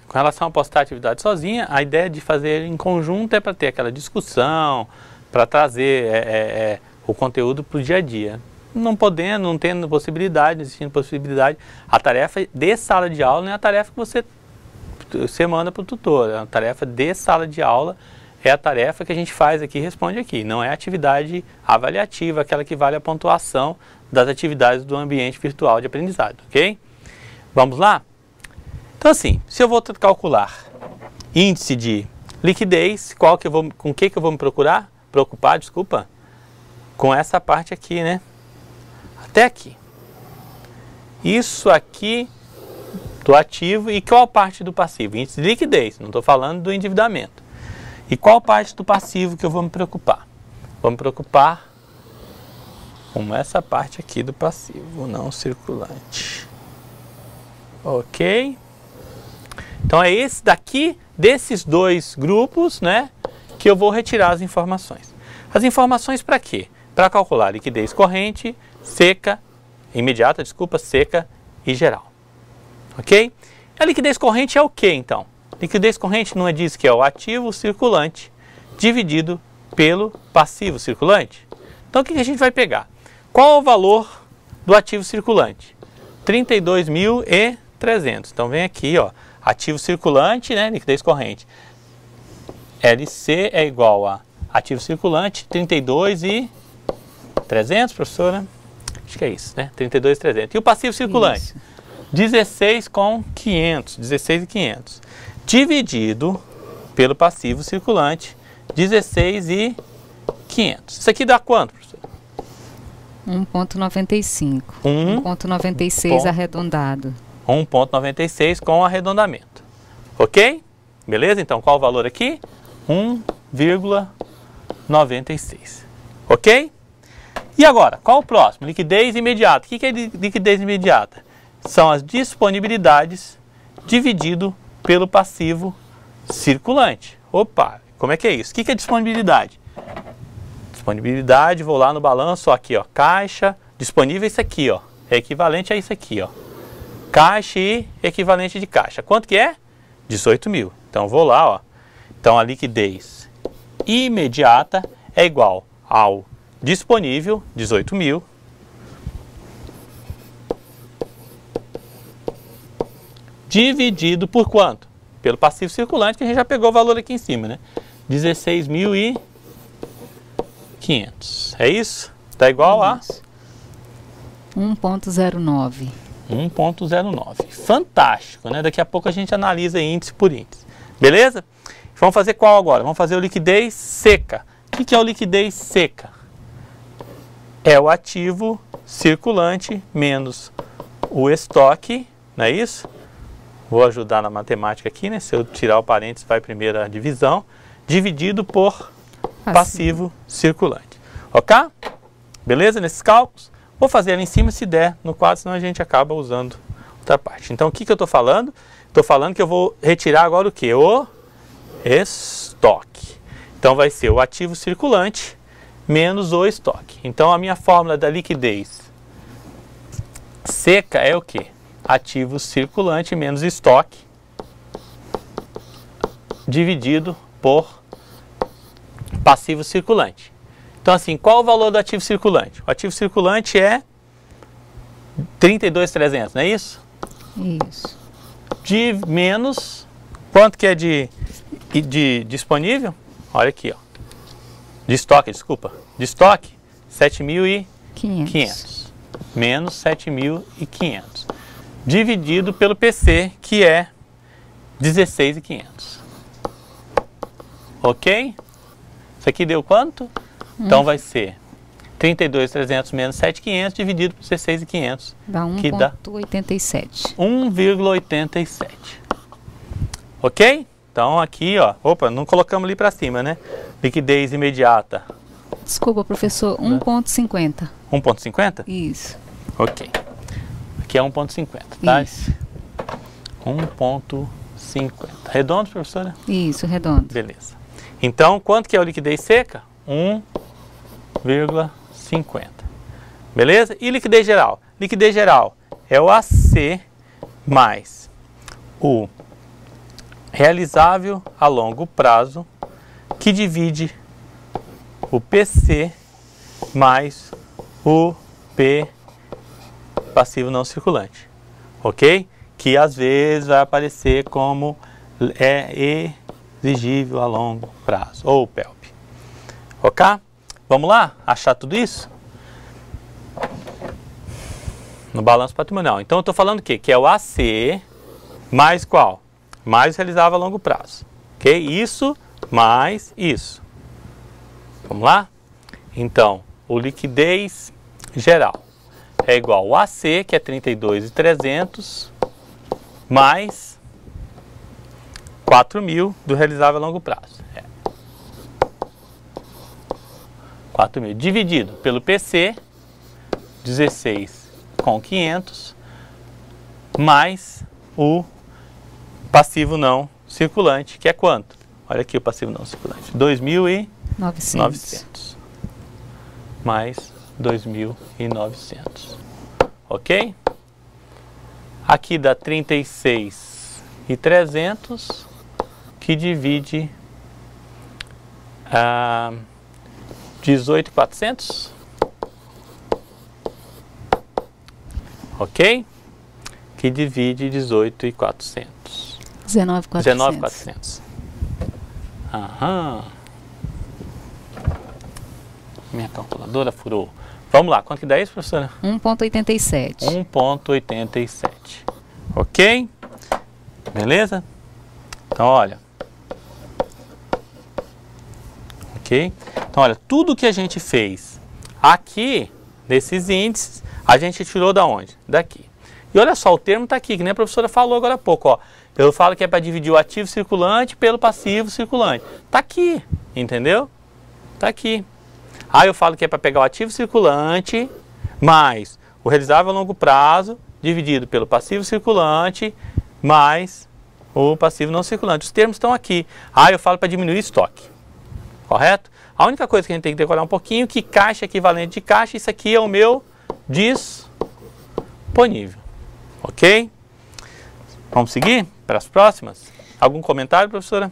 Com relação a postar a atividade sozinha, a ideia de fazer em conjunto é para ter aquela discussão, para trazer o conteúdo para o dia a dia. Não tendo possibilidade, existindo possibilidade, a tarefa de sala de aula não é a tarefa que você manda para o tutor. A tarefa de sala de aula é a tarefa que a gente faz aqui e responde aqui. Não é a atividade avaliativa, aquela que vale a pontuação das atividades do ambiente virtual de aprendizado, ok? Vamos lá? Então assim, se eu vou calcular índice de liquidez, com o que eu vou me preocupar, com essa parte aqui, né? até aqui. Isso aqui do ativo e qual parte do passivo? Índice de liquidez, não estou falando do endividamento. E qual parte do passivo que eu vou me preocupar? Vou me preocupar com essa parte aqui do passivo, não circulante. Ok? Então é esse daqui, desses dois grupos, né, que eu vou retirar as informações. As informações para quê? Para calcular liquidez corrente, seca, imediata, desculpa, seca e geral. Ok? A liquidez corrente é o que então? Liquidez corrente não é diz que é o ativo circulante dividido pelo passivo circulante? Então o que a gente vai pegar? Qual é o valor do ativo circulante? 32.300. Então vem aqui, ó, ativo circulante, né, liquidez corrente. LC é igual a ativo circulante, 32.300, professora? Acho que é isso, né? 32.300. E o passivo circulante? Isso. 16.500. 16.500. Dividido pelo passivo circulante, 16.500. Isso aqui dá quanto, professor? 1,95. 1,96 arredondado. 1,96 com arredondamento. Ok? Beleza? Então, qual o valor aqui? 1,96. Ok? E agora, qual o próximo? Liquidez imediata. O que é liquidez imediata? São as disponibilidades dividido pelo passivo circulante. Opa, como é que é isso? O que é disponibilidade? Disponibilidade, vou lá no balanço, ó, aqui, ó, caixa, disponível isso aqui, ó, é equivalente a isso aqui, ó. Caixa e equivalente de caixa. Quanto que é? 18 mil. Então, vou lá, ó. Então, a liquidez imediata é igual ao disponível, 18 mil, dividido por quanto? Pelo passivo circulante, que a gente já pegou o valor aqui em cima, né? 16.500. É isso? Está igual a 1,09. 1,09. Fantástico, né? Daqui a pouco a gente analisa índice por índice. Beleza? Vamos fazer qual agora? Vamos fazer o liquidez seca. O que é o liquidez seca? É o ativo circulante menos o estoque, não é isso? Vou ajudar na matemática aqui, né? Se eu tirar o parênteses, vai primeiro a divisão, dividido por passivo circulante. Ok? Beleza? Nesses cálculos? Vou fazer ali em cima se der no quadro, senão a gente acaba usando outra parte. Então, o que eu estou falando? Estou falando que eu vou retirar agora o que? O estoque. Então, vai ser o ativo circulante menos o estoque. Então, a minha fórmula da liquidez seca é o que? Ativo circulante menos estoque dividido por passivo circulante. Então, assim, qual o valor do ativo circulante? O ativo circulante é 32.300, não é isso? Isso. De menos, quanto que é de disponível? Olha aqui, ó. De estoque, desculpa. De estoque, 7.500. Menos 7.500. Dividido pelo PC, que é 16.500. Ok? Isso aqui deu quanto? Então vai ser 32.300 menos 7.500 dividido por 16.500. Dá 1,87. 1,87. Ok? Então aqui, ó. Opa, não colocamos ali para cima, né? Liquidez imediata. Desculpa, professor. 1,50. 1,50? Isso. Ok. Aqui é 1,50, tá? Isso. 1,50. Redondo, professora? Isso, redondo. Beleza. Então, quanto que é a liquidez seca? 1,50. Beleza? E liquidez geral? Liquidez geral é o AC mais o realizável a longo prazo, que divide o PC mais o P passivo não circulante, ok? Que às vezes vai aparecer como é exigível a longo prazo, ou PELP, ok? Vamos lá achar tudo isso? No balanço patrimonial. Então eu estou falando o quê? Que é o AC mais qual? Mais realizável a longo prazo, ok? Isso mais isso. Vamos lá? Então, o liquidez geral é igual ao AC, que é 32.300, mais 4.000 do realizável a longo prazo. 4.000 dividido pelo PC, 16.500, mais o passivo não circulante, que é quanto? Olha aqui o passivo não circulante, 2.900. Mais 2.900. Ok? Aqui dá 36.300, que divide 18.400. Ok? Que divide 18.400. 19.400. Aham. Minha calculadora furou. Vamos lá, quanto que dá isso, professora? 1,87. 1,87. Ok? Beleza? Então, olha. Ok? Então, olha, tudo que a gente fez aqui, desses índices, a gente tirou da onde? Daqui. E olha só, o termo está aqui, que nem a professora falou agora há pouco, ó. Eu falo que é para dividir o ativo circulante pelo passivo circulante. Está aqui, entendeu? Está aqui. Aí eu falo que é para pegar o ativo circulante mais o realizável a longo prazo dividido pelo passivo circulante mais o passivo não circulante. Os termos estão aqui. Aí eu falo para diminuir estoque. Correto? A única coisa que a gente tem que decorar um pouquinho, que caixa é equivalente de caixa, isso aqui é o meu disponível. Ok? Vamos seguir para as próximas? Algum comentário, professora?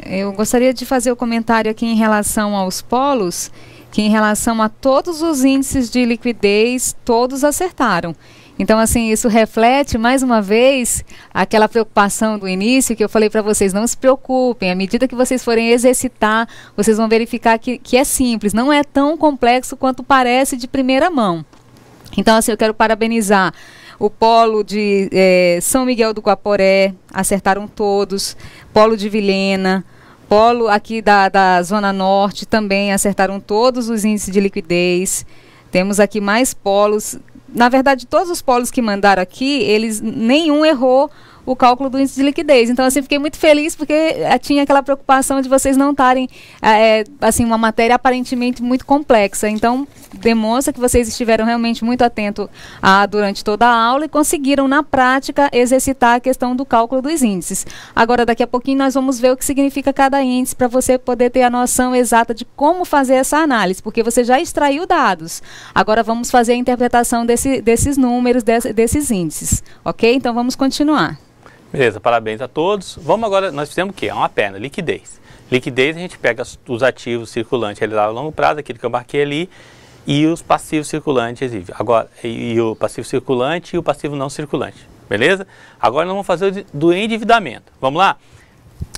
Eu gostaria de fazer o comentário aqui em relação aos polos, que em relação a todos os índices de liquidez, todos acertaram. Então, assim, isso reflete, mais uma vez, aquela preocupação do início que eu falei para vocês, não se preocupem, à medida que vocês forem exercitar, vocês vão verificar que é simples, não é tão complexo quanto parece de primeira mão. Então, assim, eu quero parabenizar o polo de São Miguel do Guaporé, acertaram todos, polo de Vilhena, polo aqui da Zona Norte também acertaram todos os índices de liquidez. Temos aqui mais polos. Na verdade, todos os polos que mandaram aqui, nenhum errou o cálculo do índice de liquidez. Então, assim, fiquei muito feliz porque tinha aquela preocupação de vocês não estarem, assim, uma matéria aparentemente muito complexa. Então, demonstra que vocês estiveram realmente muito atentos durante toda a aula e conseguiram, na prática, exercitar a questão do cálculo dos índices. Agora, daqui a pouquinho, nós vamos ver o que significa cada índice para você poder ter a noção exata de como fazer essa análise, porque você já extraiu dados. Agora, vamos fazer a interpretação desses números, desses índices. Ok? Então, vamos continuar. Beleza, parabéns a todos. Vamos agora, nós fizemos o quê? Uma perna, liquidez. Liquidez a gente pega os ativos circulantes realizados a longo prazo, aquilo que eu marquei ali, e os passivos circulantes, agora, e o passivo circulante e o passivo não circulante, beleza? Agora nós vamos fazer do endividamento. Vamos lá?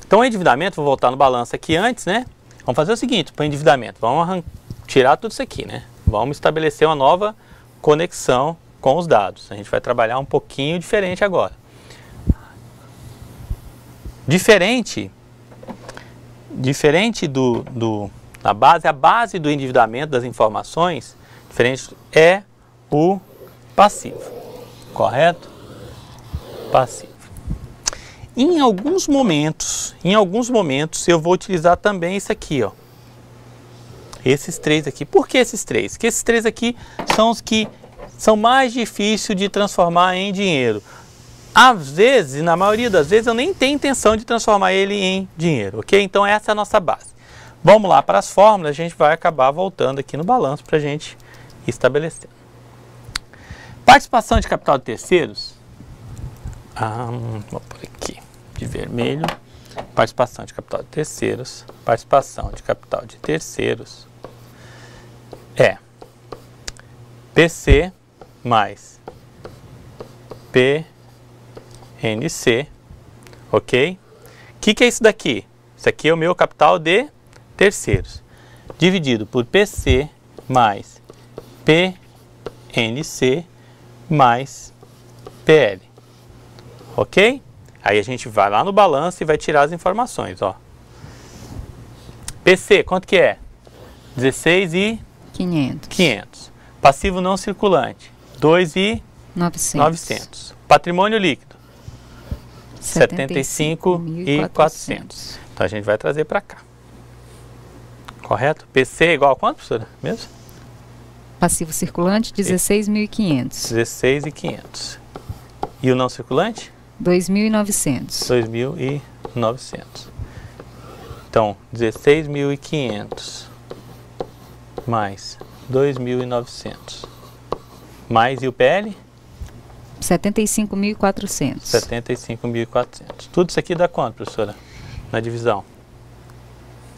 Então o endividamento, vou voltar no balanço aqui antes, né? Vamos fazer o seguinte, para o endividamento, vamos tirar tudo isso aqui, né? Vamos estabelecer uma nova conexão com os dados. A gente vai trabalhar um pouquinho diferente agora. Diferente da base, a base do endividamento das informações, diferente é o passivo, correto? Passivo. Em alguns momentos eu vou utilizar também isso aqui, ó. Esses três aqui. Por que esses três? Porque esses três aqui são os que são mais difíceis de transformar em dinheiro. Às vezes, na maioria das vezes, eu nem tenho intenção de transformar ele em dinheiro, ok? Então essa é a nossa base. Vamos lá para as fórmulas, a gente vai acabar voltando aqui no balanço para a gente estabelecer. Participação de capital de terceiros. Vou por aqui, de vermelho. Participação de capital de terceiros. Participação de capital de terceiros é PC mais PNC, ok? O que é isso daqui? Isso aqui é o meu capital de terceiros, dividido por PC mais PNC mais PL, ok? Aí a gente vai lá no balanço e vai tirar as informações, ó. PC, quanto que é? 16.500. Passivo não circulante, 2.900. Patrimônio líquido, 75.400. Então a gente vai trazer para cá. Correto? PC é igual a quanto, professora? Mesmo? Passivo circulante, 16.500. 16.500. E o não circulante? 2.900. 2.900. Então, 16.500 mais 2.900. Mais e o PL? 75.400. 75.400. Tudo isso aqui dá quanto, professora? Na divisão?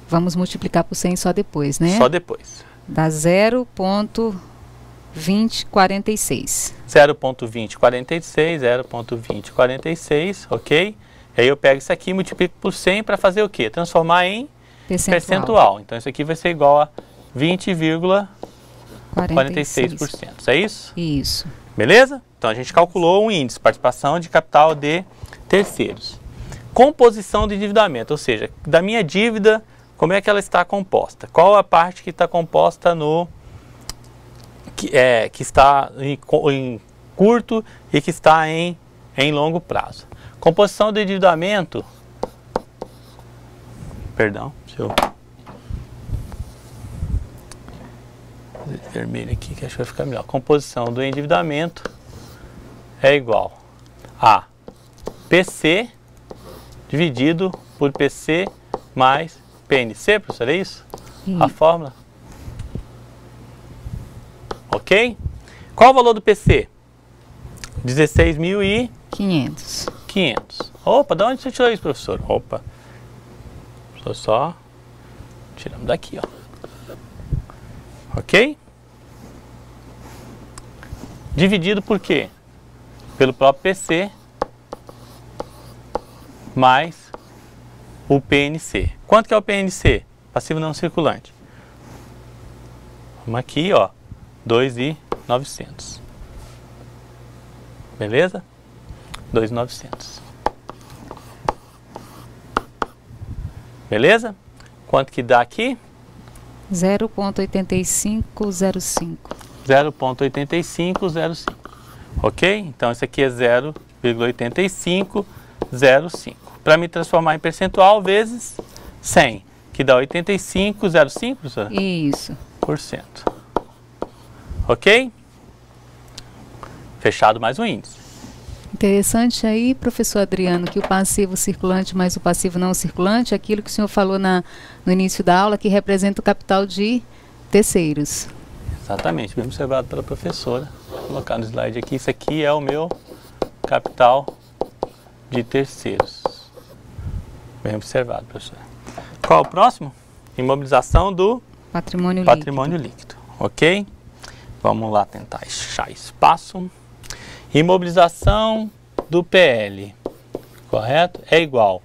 Vamos multiplicar por 100 só depois, né? Só depois. Dá 0,2046. 0,2046, 0,2046, ok? Aí eu pego isso aqui e multiplico por 100 para fazer o quê? Transformar em percentual. Então isso aqui vai ser igual a 20,46%. É isso? Isso. Beleza? Então a gente calculou um índice, participação de capital de terceiros. Composição do endividamento, ou seja, da minha dívida, como é que ela está composta? Qual a parte que está composta no que está em curto e que está em longo prazo? Composição do endividamento. Perdão, deixa eu fazer vermelho aqui que acho que vai ficar melhor. Composição do endividamento é igual a PC dividido por PC mais PNC, professor, é isso? A fórmula? Ok? Qual o valor do PC? 16.500. Opa, de onde você tirou isso, professor? Opa. Estou só tirando daqui, ó. Ok? Dividido por quê? Pelo próprio PC mais o PNC. Quanto que é o PNC? Passivo não circulante. Vamos aqui, ó, 2.900. Beleza? 2.900. Beleza? Quanto que dá aqui? 0,8505. 0,8505. Ok? Então isso aqui é 0,8505. Para me transformar em percentual vezes 100, que dá 85,05, professora? Isso. %. Ok? Fechado mais um índice. Interessante aí, professor Adriano, que o passivo circulante mais o passivo não circulante, aquilo que o senhor falou no início da aula, que representa o capital de terceiros. Exatamente, bem observado pela professora. Vou colocar no slide aqui, isso aqui é o meu capital de terceiros. Bem observado, professor. Qual o próximo? Imobilização do patrimônio líquido. Ok? Vamos lá tentar achar espaço. Imobilização do PL, correto? É igual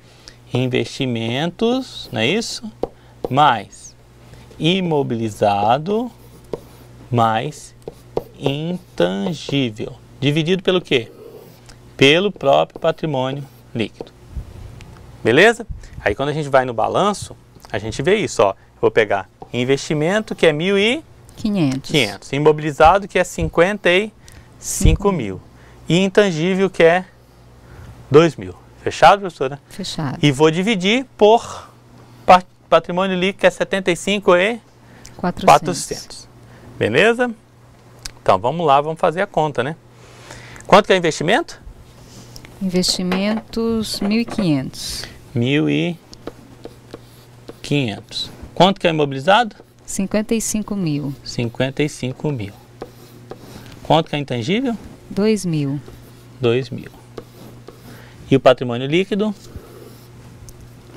investimentos, não é isso? Mais imobilizado mais intangível. Dividido pelo quê? Pelo próprio patrimônio líquido. Beleza? Aí quando a gente vai no balanço, a gente vê isso, ó. Eu vou pegar investimento, que é 1.500. Imobilizado, que é 55.000. E intangível, que é 2.000. Fechado, professora? Fechado. E vou dividir por patrimônio líquido, que é 75.400. Beleza? Então, vamos lá, vamos fazer a conta, né? Quanto que é investimento? Investimentos, 1.500. 1.500. Quanto que é imobilizado? 55.000. 55.000. Quanto que é intangível? 2.000. 2.000. E o patrimônio líquido?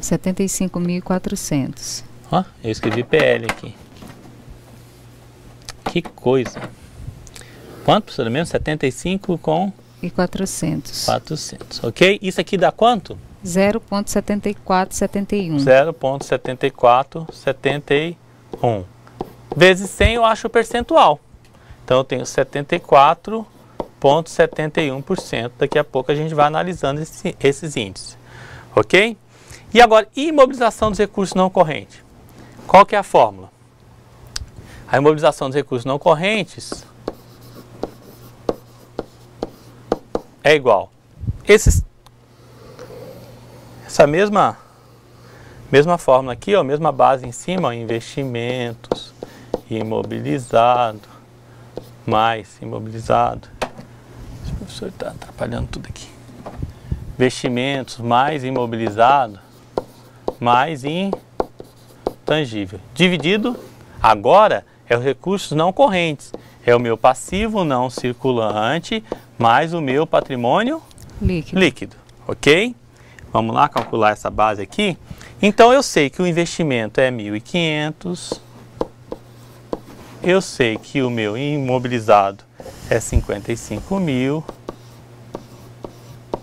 75.400. Ó, eu escrevi PL aqui. Que coisa. Quanto, professora, mesmo? 75 com... E 400. 400, ok? Isso aqui dá quanto? 0,7471. 0,7471. Vezes 100 eu acho o percentual. Então eu tenho 74,71%. Daqui a pouco a gente vai analisando esses índices. Ok? E agora, imobilização dos recursos não correntes. Qual que é a fórmula? A imobilização dos recursos não correntes é igual. Essa mesma fórmula aqui, ó, mesma base em cima, ó, investimentos, imobilizado, mais imobilizado. Esse professor está atrapalhando tudo aqui. Investimentos mais imobilizado, mais intangível. Dividido, agora, é os recursos não correntes. É o meu passivo não circulante mais o meu patrimônio líquido. Ok? Vamos lá calcular essa base aqui. Então, eu sei que o investimento é 1.500. Eu sei que o meu imobilizado é 55.000.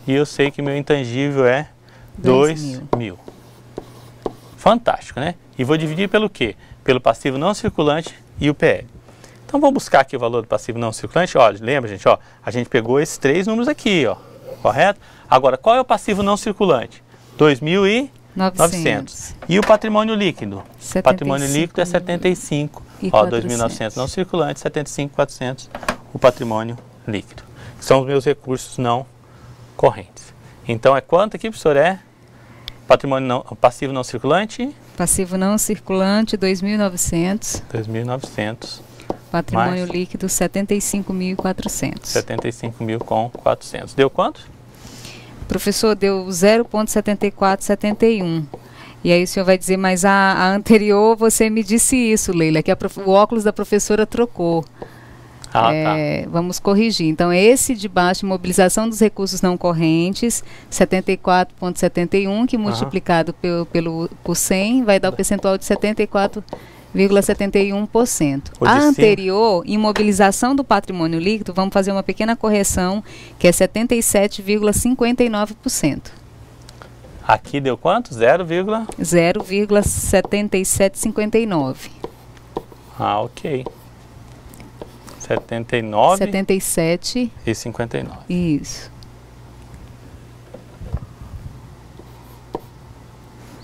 E eu sei que o meu intangível é 2.000. Fantástico, né? E vou dividir pelo quê? Pelo passivo não circulante e o PL. Então, vamos buscar aqui o valor do passivo não circulante. Olha, lembra, gente, ó, a gente pegou esses 3 números aqui, ó, correto? Agora, qual é o passivo não circulante? 2.900. E o patrimônio líquido? O patrimônio líquido é 75. Ó, 2.900 não circulante, 75.400 o patrimônio líquido. São os meus recursos não correntes. Então, é quanto aqui, professor? É passivo não circulante? Passivo não circulante, 2.900. 2.900. Patrimônio líquido, 75.400. 75.400. Deu quanto? Professor, deu 0,7471. E aí o senhor vai dizer, mas a anterior você me disse isso, Leila, que o óculos da professora trocou. Tá. Vamos corrigir. Então, esse de baixo, mobilização dos recursos não correntes, 74,71, que multiplicado por 100 vai dar o percentual de 74,71%. A anterior, imobilização do patrimônio líquido, vamos fazer uma pequena correção, que é 77,59%. Aqui deu quanto? 0,7759. Ah, ok. 79 77 e 59. Isso.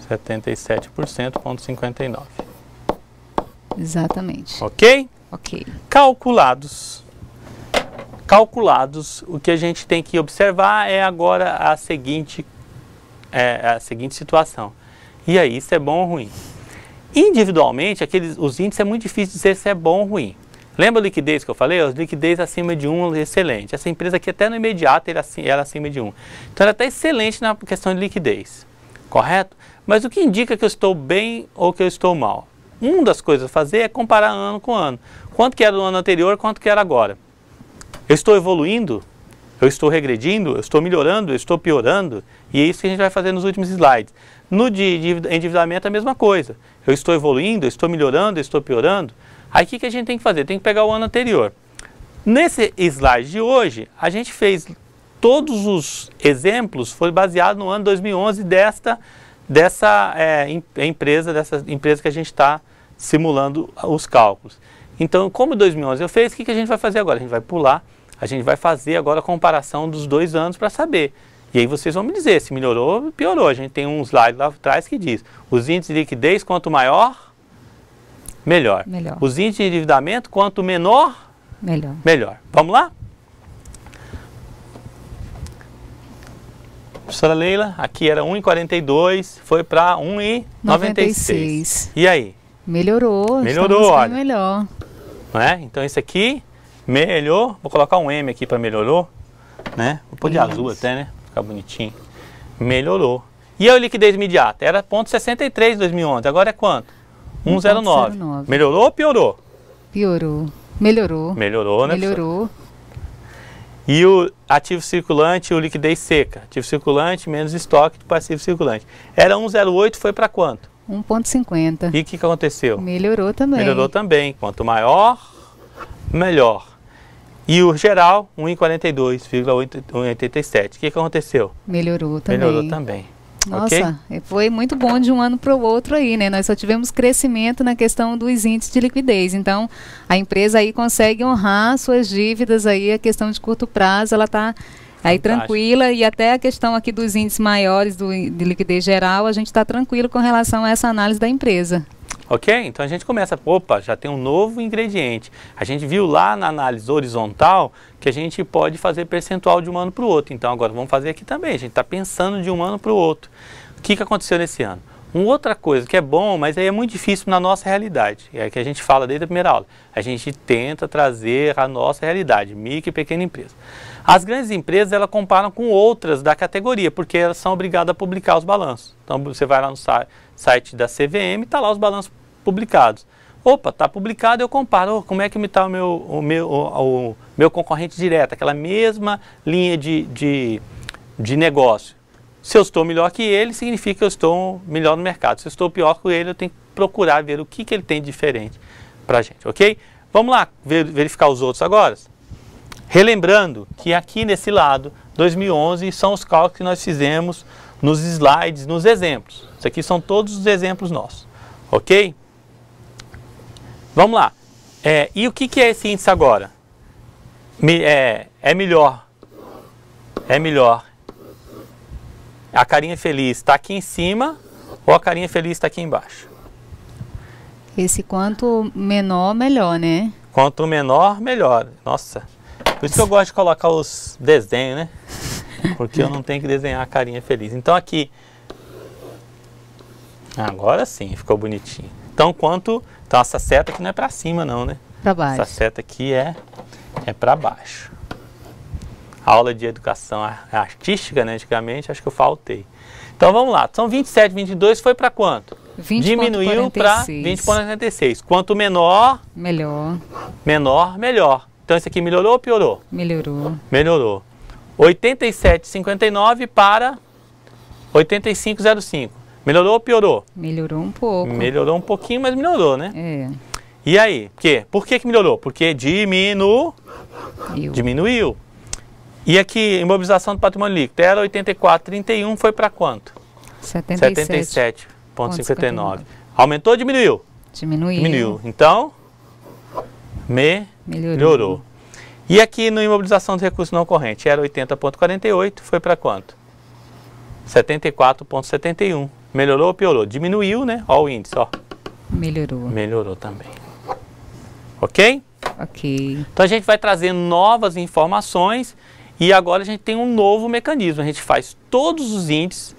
77,59. Exatamente. Ok? Ok. Calculados, o que a gente tem que observar é agora a seguinte situação. E aí, isso é bom ou ruim? Individualmente, os índices é muito difícil dizer se é bom ou ruim. Lembra a liquidez que eu falei? A liquidez acima de 1 é excelente. Essa empresa aqui até no imediato era acima de 1. Então ela está excelente na questão de liquidez. Correto? Mas o que indica que eu estou bem ou que eu estou mal? Uma das coisas a fazer é comparar ano com ano. Quanto que era no ano anterior, quanto que era agora? Eu estou evoluindo? Eu estou regredindo? Eu estou melhorando? Eu estou piorando? E é isso que a gente vai fazer nos últimos slides. No de endividamento é a mesma coisa. Eu estou evoluindo? Eu estou melhorando? Eu estou piorando? Aí o que a gente tem que fazer? Tem que pegar o ano anterior. Nesse slide de hoje, a gente fez todos os exemplos, foi baseado no ano 2011 dessa empresa que a gente está simulando os cálculos. Então, como 2011 eu fiz, o que a gente vai fazer agora? A gente vai pular, a gente vai fazer agora a comparação dos 2 anos para saber. E aí vocês vão me dizer se melhorou ou piorou. A gente tem um slide lá atrás que diz, os índices de liquidez quanto maior, melhor. Os índices de endividamento, quanto menor, melhor. Vamos lá? Professora Leila, aqui era 1,42, foi para 1,96. E aí? Melhorou, olha. Melhor. Não é? Então esse aqui melhorou. Vou colocar um M aqui para melhorou, né? Vou pôr de azul até, né? Ficar bonitinho. Melhorou. E a liquidez imediata? Era 0,63 em 2011. Agora é quanto? 1,09. Melhorou ou piorou? Piorou. Melhorou. Melhorou, né? Melhorou. E o ativo circulante e o liquidez seca? Ativo circulante menos estoque de passivo circulante. Era 1,08, foi para quanto? 1,50. E o que aconteceu? Melhorou também. Melhorou também. Quanto maior, melhor. E o geral, 1,42,87. O que aconteceu? Melhorou também. Melhorou também. Nossa, okay? Foi muito bom de um ano para o outro aí, né? Nós só tivemos crescimento na questão dos índices de liquidez. Então, a empresa aí consegue honrar suas dívidas aí, a questão de curto prazo, ela está Aí tranquila, e até a questão aqui dos índices maiores de liquidez geral, a gente está tranquilo com relação a essa análise da empresa. Ok? Então a gente começa, opa, já tem um novo ingrediente. A gente viu lá na análise horizontal que a gente pode fazer percentual de um ano para o outro. Então agora vamos fazer aqui também. A gente está pensando de um ano para o outro. O que aconteceu nesse ano? Uma outra coisa que é bom, mas aí é muito difícil na nossa realidade. É que a gente fala desde a primeira aula. A gente tenta trazer a nossa realidade, micro e pequena empresa. As grandes empresas, elas comparam com outras da categoria, porque elas são obrigadas a publicar os balanços. Então você vai lá no site da CVM, está lá os balanços publicados. Opa, está publicado, eu comparo. Como é que está o meu concorrente direto, aquela mesma linha de negócio. Se eu estou melhor que ele, significa que eu estou melhor no mercado. Se eu estou pior que ele, eu tenho que procurar ver o que ele tem de diferente para a gente, ok? Vamos lá verificar os outros agora? Relembrando que aqui nesse lado, 2011, são os cálculos que nós fizemos nos slides, nos exemplos. Isso aqui são todos os exemplos nossos, ok? Vamos lá. E o que é esse índice agora? É melhor. É melhor. A carinha feliz está aqui em cima ou a carinha feliz está aqui embaixo? Esse quanto menor, melhor, né? Quanto menor, melhor. Nossa, por isso que eu gosto de colocar os desenhos, né? Porque eu não tenho que desenhar a carinha feliz. Então aqui, agora sim, ficou bonitinho. Então então essa seta aqui não é para cima não, né? Para baixo. Essa seta aqui é para baixo. Aula de educação artística, né? Antigamente, acho que eu faltei. Então vamos lá, são 27, 22, foi para quanto? 20. Diminuiu para 20,46. Quanto menor, melhor. Menor, melhor. Então esse aqui melhorou ou piorou? Melhorou. Melhorou. 87,59 para 85,05. Melhorou ou piorou? Melhorou um pouco. Melhorou um pouquinho, mas melhorou, né? É. E aí? Por que melhorou? Porque diminuiu. E aqui, imobilização do patrimônio líquido, era 84,31, foi para quanto? 77,59. Aumentou ou diminuiu? Diminuiu. Então, melhorou. E aqui no imobilização de recursos não corrente, era 80,48, foi para quanto? 74,71. Melhorou ou piorou? Diminuiu, né? Olha o índice, ó. Melhorou. Melhorou também. Ok? Ok. Então a gente vai trazer novas informações e agora a gente tem um novo mecanismo. A gente faz todos os índices,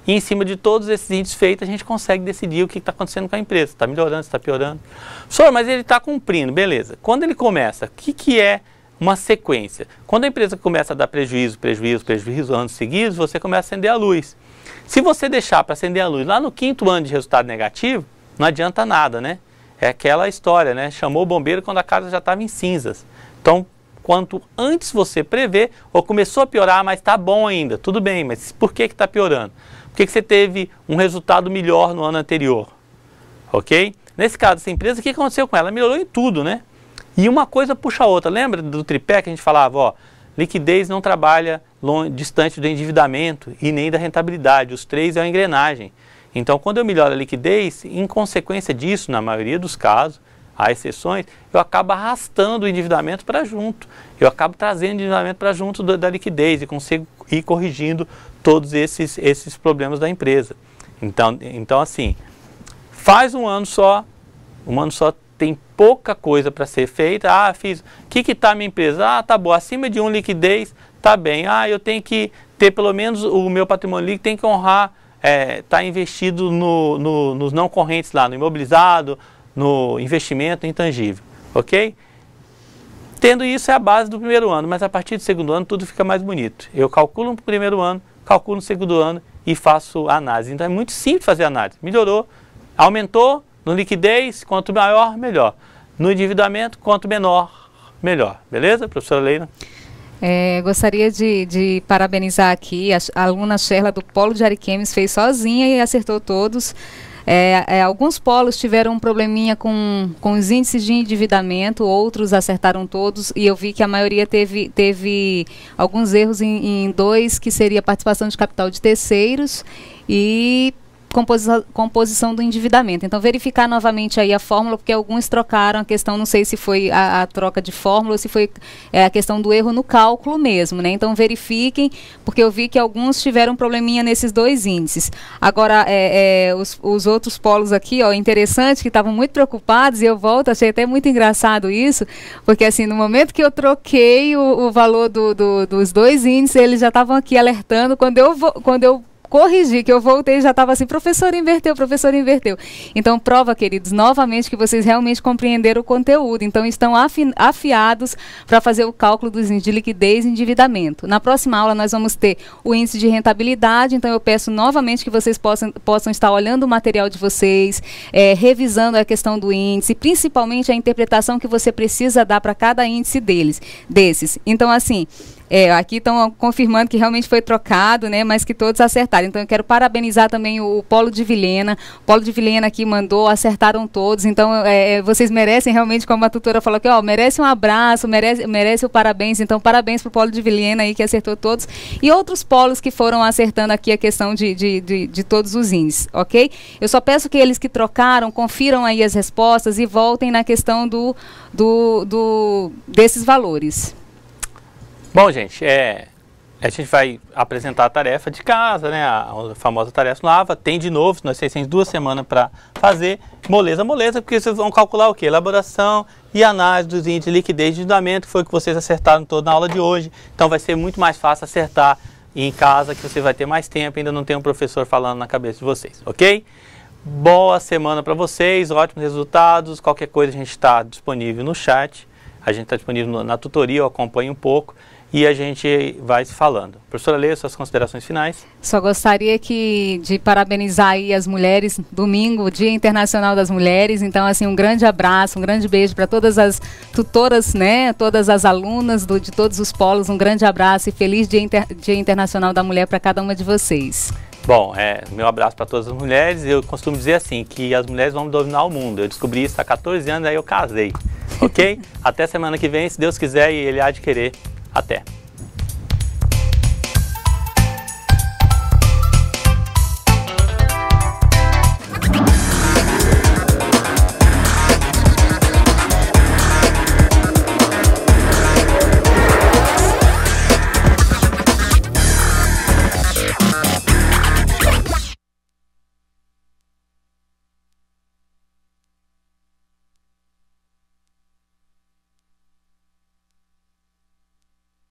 e em cima de todos esses índices feitos a gente consegue decidir o que está acontecendo com a empresa. Está melhorando, está piorando. Professor, mas ele está cumprindo, beleza. Quando ele começa, o que é uma sequência? Quando a empresa começa a dar prejuízo anos seguidos, você começa a acender a luz. Se você deixar para acender a luz lá no 5º ano de resultado negativo, não adianta nada, né? É aquela história, né? Chamou o bombeiro quando a casa já estava em cinzas. Então, quanto antes você prevê, ou começou a piorar, mas está bom ainda, tudo bem, mas por que está piorando? Por que você teve um resultado melhor no ano anterior? Ok? Nesse caso, essa empresa, o que aconteceu com ela? Ela melhorou em tudo, né? E uma coisa puxa a outra. Lembra do tripé que a gente falava, ó, liquidez não trabalha distante do endividamento e nem da rentabilidade. Os três é uma engrenagem. Então, quando eu melhoro a liquidez, em consequência disso, na maioria dos casos, há exceções, eu acabo arrastando o endividamento para junto. Eu acabo trazendo o endividamento para junto da liquidez e consigo ir corrigindo todos esses problemas da empresa. Então, assim, faz um ano só tem pouca coisa para ser feita. Ah, fiz, o que está a minha empresa? Ah, tá bom, acima de 1 liquidez, tá bem. Ah, eu tenho que ter pelo menos o meu patrimônio líquido, tem que honrar, tá investido nos não correntes lá, no imobilizado, no investimento intangível, ok? Tendo isso é a base do primeiro ano, mas a partir do segundo ano tudo fica mais bonito. Eu calculo no primeiro ano, calculo no segundo ano e faço análise. Então é muito simples fazer análise. Melhorou, aumentou, no liquidez, quanto maior, melhor. No endividamento, quanto menor, melhor. Beleza, professora Leila? Gostaria de parabenizar aqui a aluna Sherla do Polo de Ariquemes, fez sozinha e acertou todos. Alguns polos tiveram um probleminha com os índices de endividamento, outros acertaram todos, e eu vi que a maioria teve alguns erros em dois, que seria a participação de capital de terceiros e composição do endividamento. Então, verificar novamente aí a fórmula, porque alguns trocaram a questão, não sei se foi a troca de fórmula ou se foi a questão do erro no cálculo mesmo, né? Então, verifiquem, porque eu vi que alguns tiveram probleminha nesses dois índices. Agora, os outros polos aqui, ó, interessante, que estavam muito preocupados, e eu volto, achei até muito engraçado isso, porque assim, no momento que eu troquei o valor dos dois índices, eles já estavam aqui alertando, quando eu corrigi, que eu voltei, já estava assim, professor inverteu. Então, prova, queridos, novamente que vocês realmente compreenderam o conteúdo. Então, estão afiados para fazer o cálculo dos índices de liquidez e endividamento. Na próxima aula, nós vamos ter o índice de rentabilidade. Então, eu peço novamente que vocês possam estar olhando o material de vocês, revisando a questão do índice, principalmente a interpretação que você precisa dar para cada índice desses. Então, assim, aqui estão confirmando que realmente foi trocado, né, mas que todos acertaram. Então, eu quero parabenizar também o Polo de Vilhena. O Polo de Vilhena aqui mandou, acertaram todos. Então, vocês merecem realmente, como a tutora falou aqui, ó, merece um abraço, merece o parabéns. Então, parabéns para o Polo de Vilhena aí, que acertou todos. E outros polos que foram acertando aqui a questão de todos os índices, ok? Eu só peço que eles que trocaram, confiram aí as respostas e voltem na questão desses valores. Bom, gente, a gente vai apresentar a tarefa de casa, né? A famosa tarefa no AVA. Tem de novo, nós temos 2 semanas para fazer. Moleza, porque vocês vão calcular o quê? Elaboração e análise dos índices de liquidez e endividamento, que foi o que vocês acertaram todo na aula de hoje. Então vai ser muito mais fácil acertar em casa, que você vai ter mais tempo, ainda não tem um professor falando na cabeça de vocês, ok? Boa semana para vocês, ótimos resultados. Qualquer coisa a gente está disponível no chat, a gente está disponível na tutoria, eu acompanho um pouco. E a gente vai se falando. Professora Lê, suas considerações finais? Só gostaria de parabenizar aí as mulheres, domingo, Dia Internacional das Mulheres. Então, assim, um grande abraço, um grande beijo para todas as tutoras, né? Todas as alunas de todos os polos. Um grande abraço e feliz Dia Internacional da Mulher para cada uma de vocês. Bom, meu abraço para todas as mulheres. Eu costumo dizer assim, que as mulheres vão dominar o mundo. Eu descobri isso há 14 anos, aí eu casei. Ok? Até semana que vem, se Deus quiser e Ele há de querer. Até!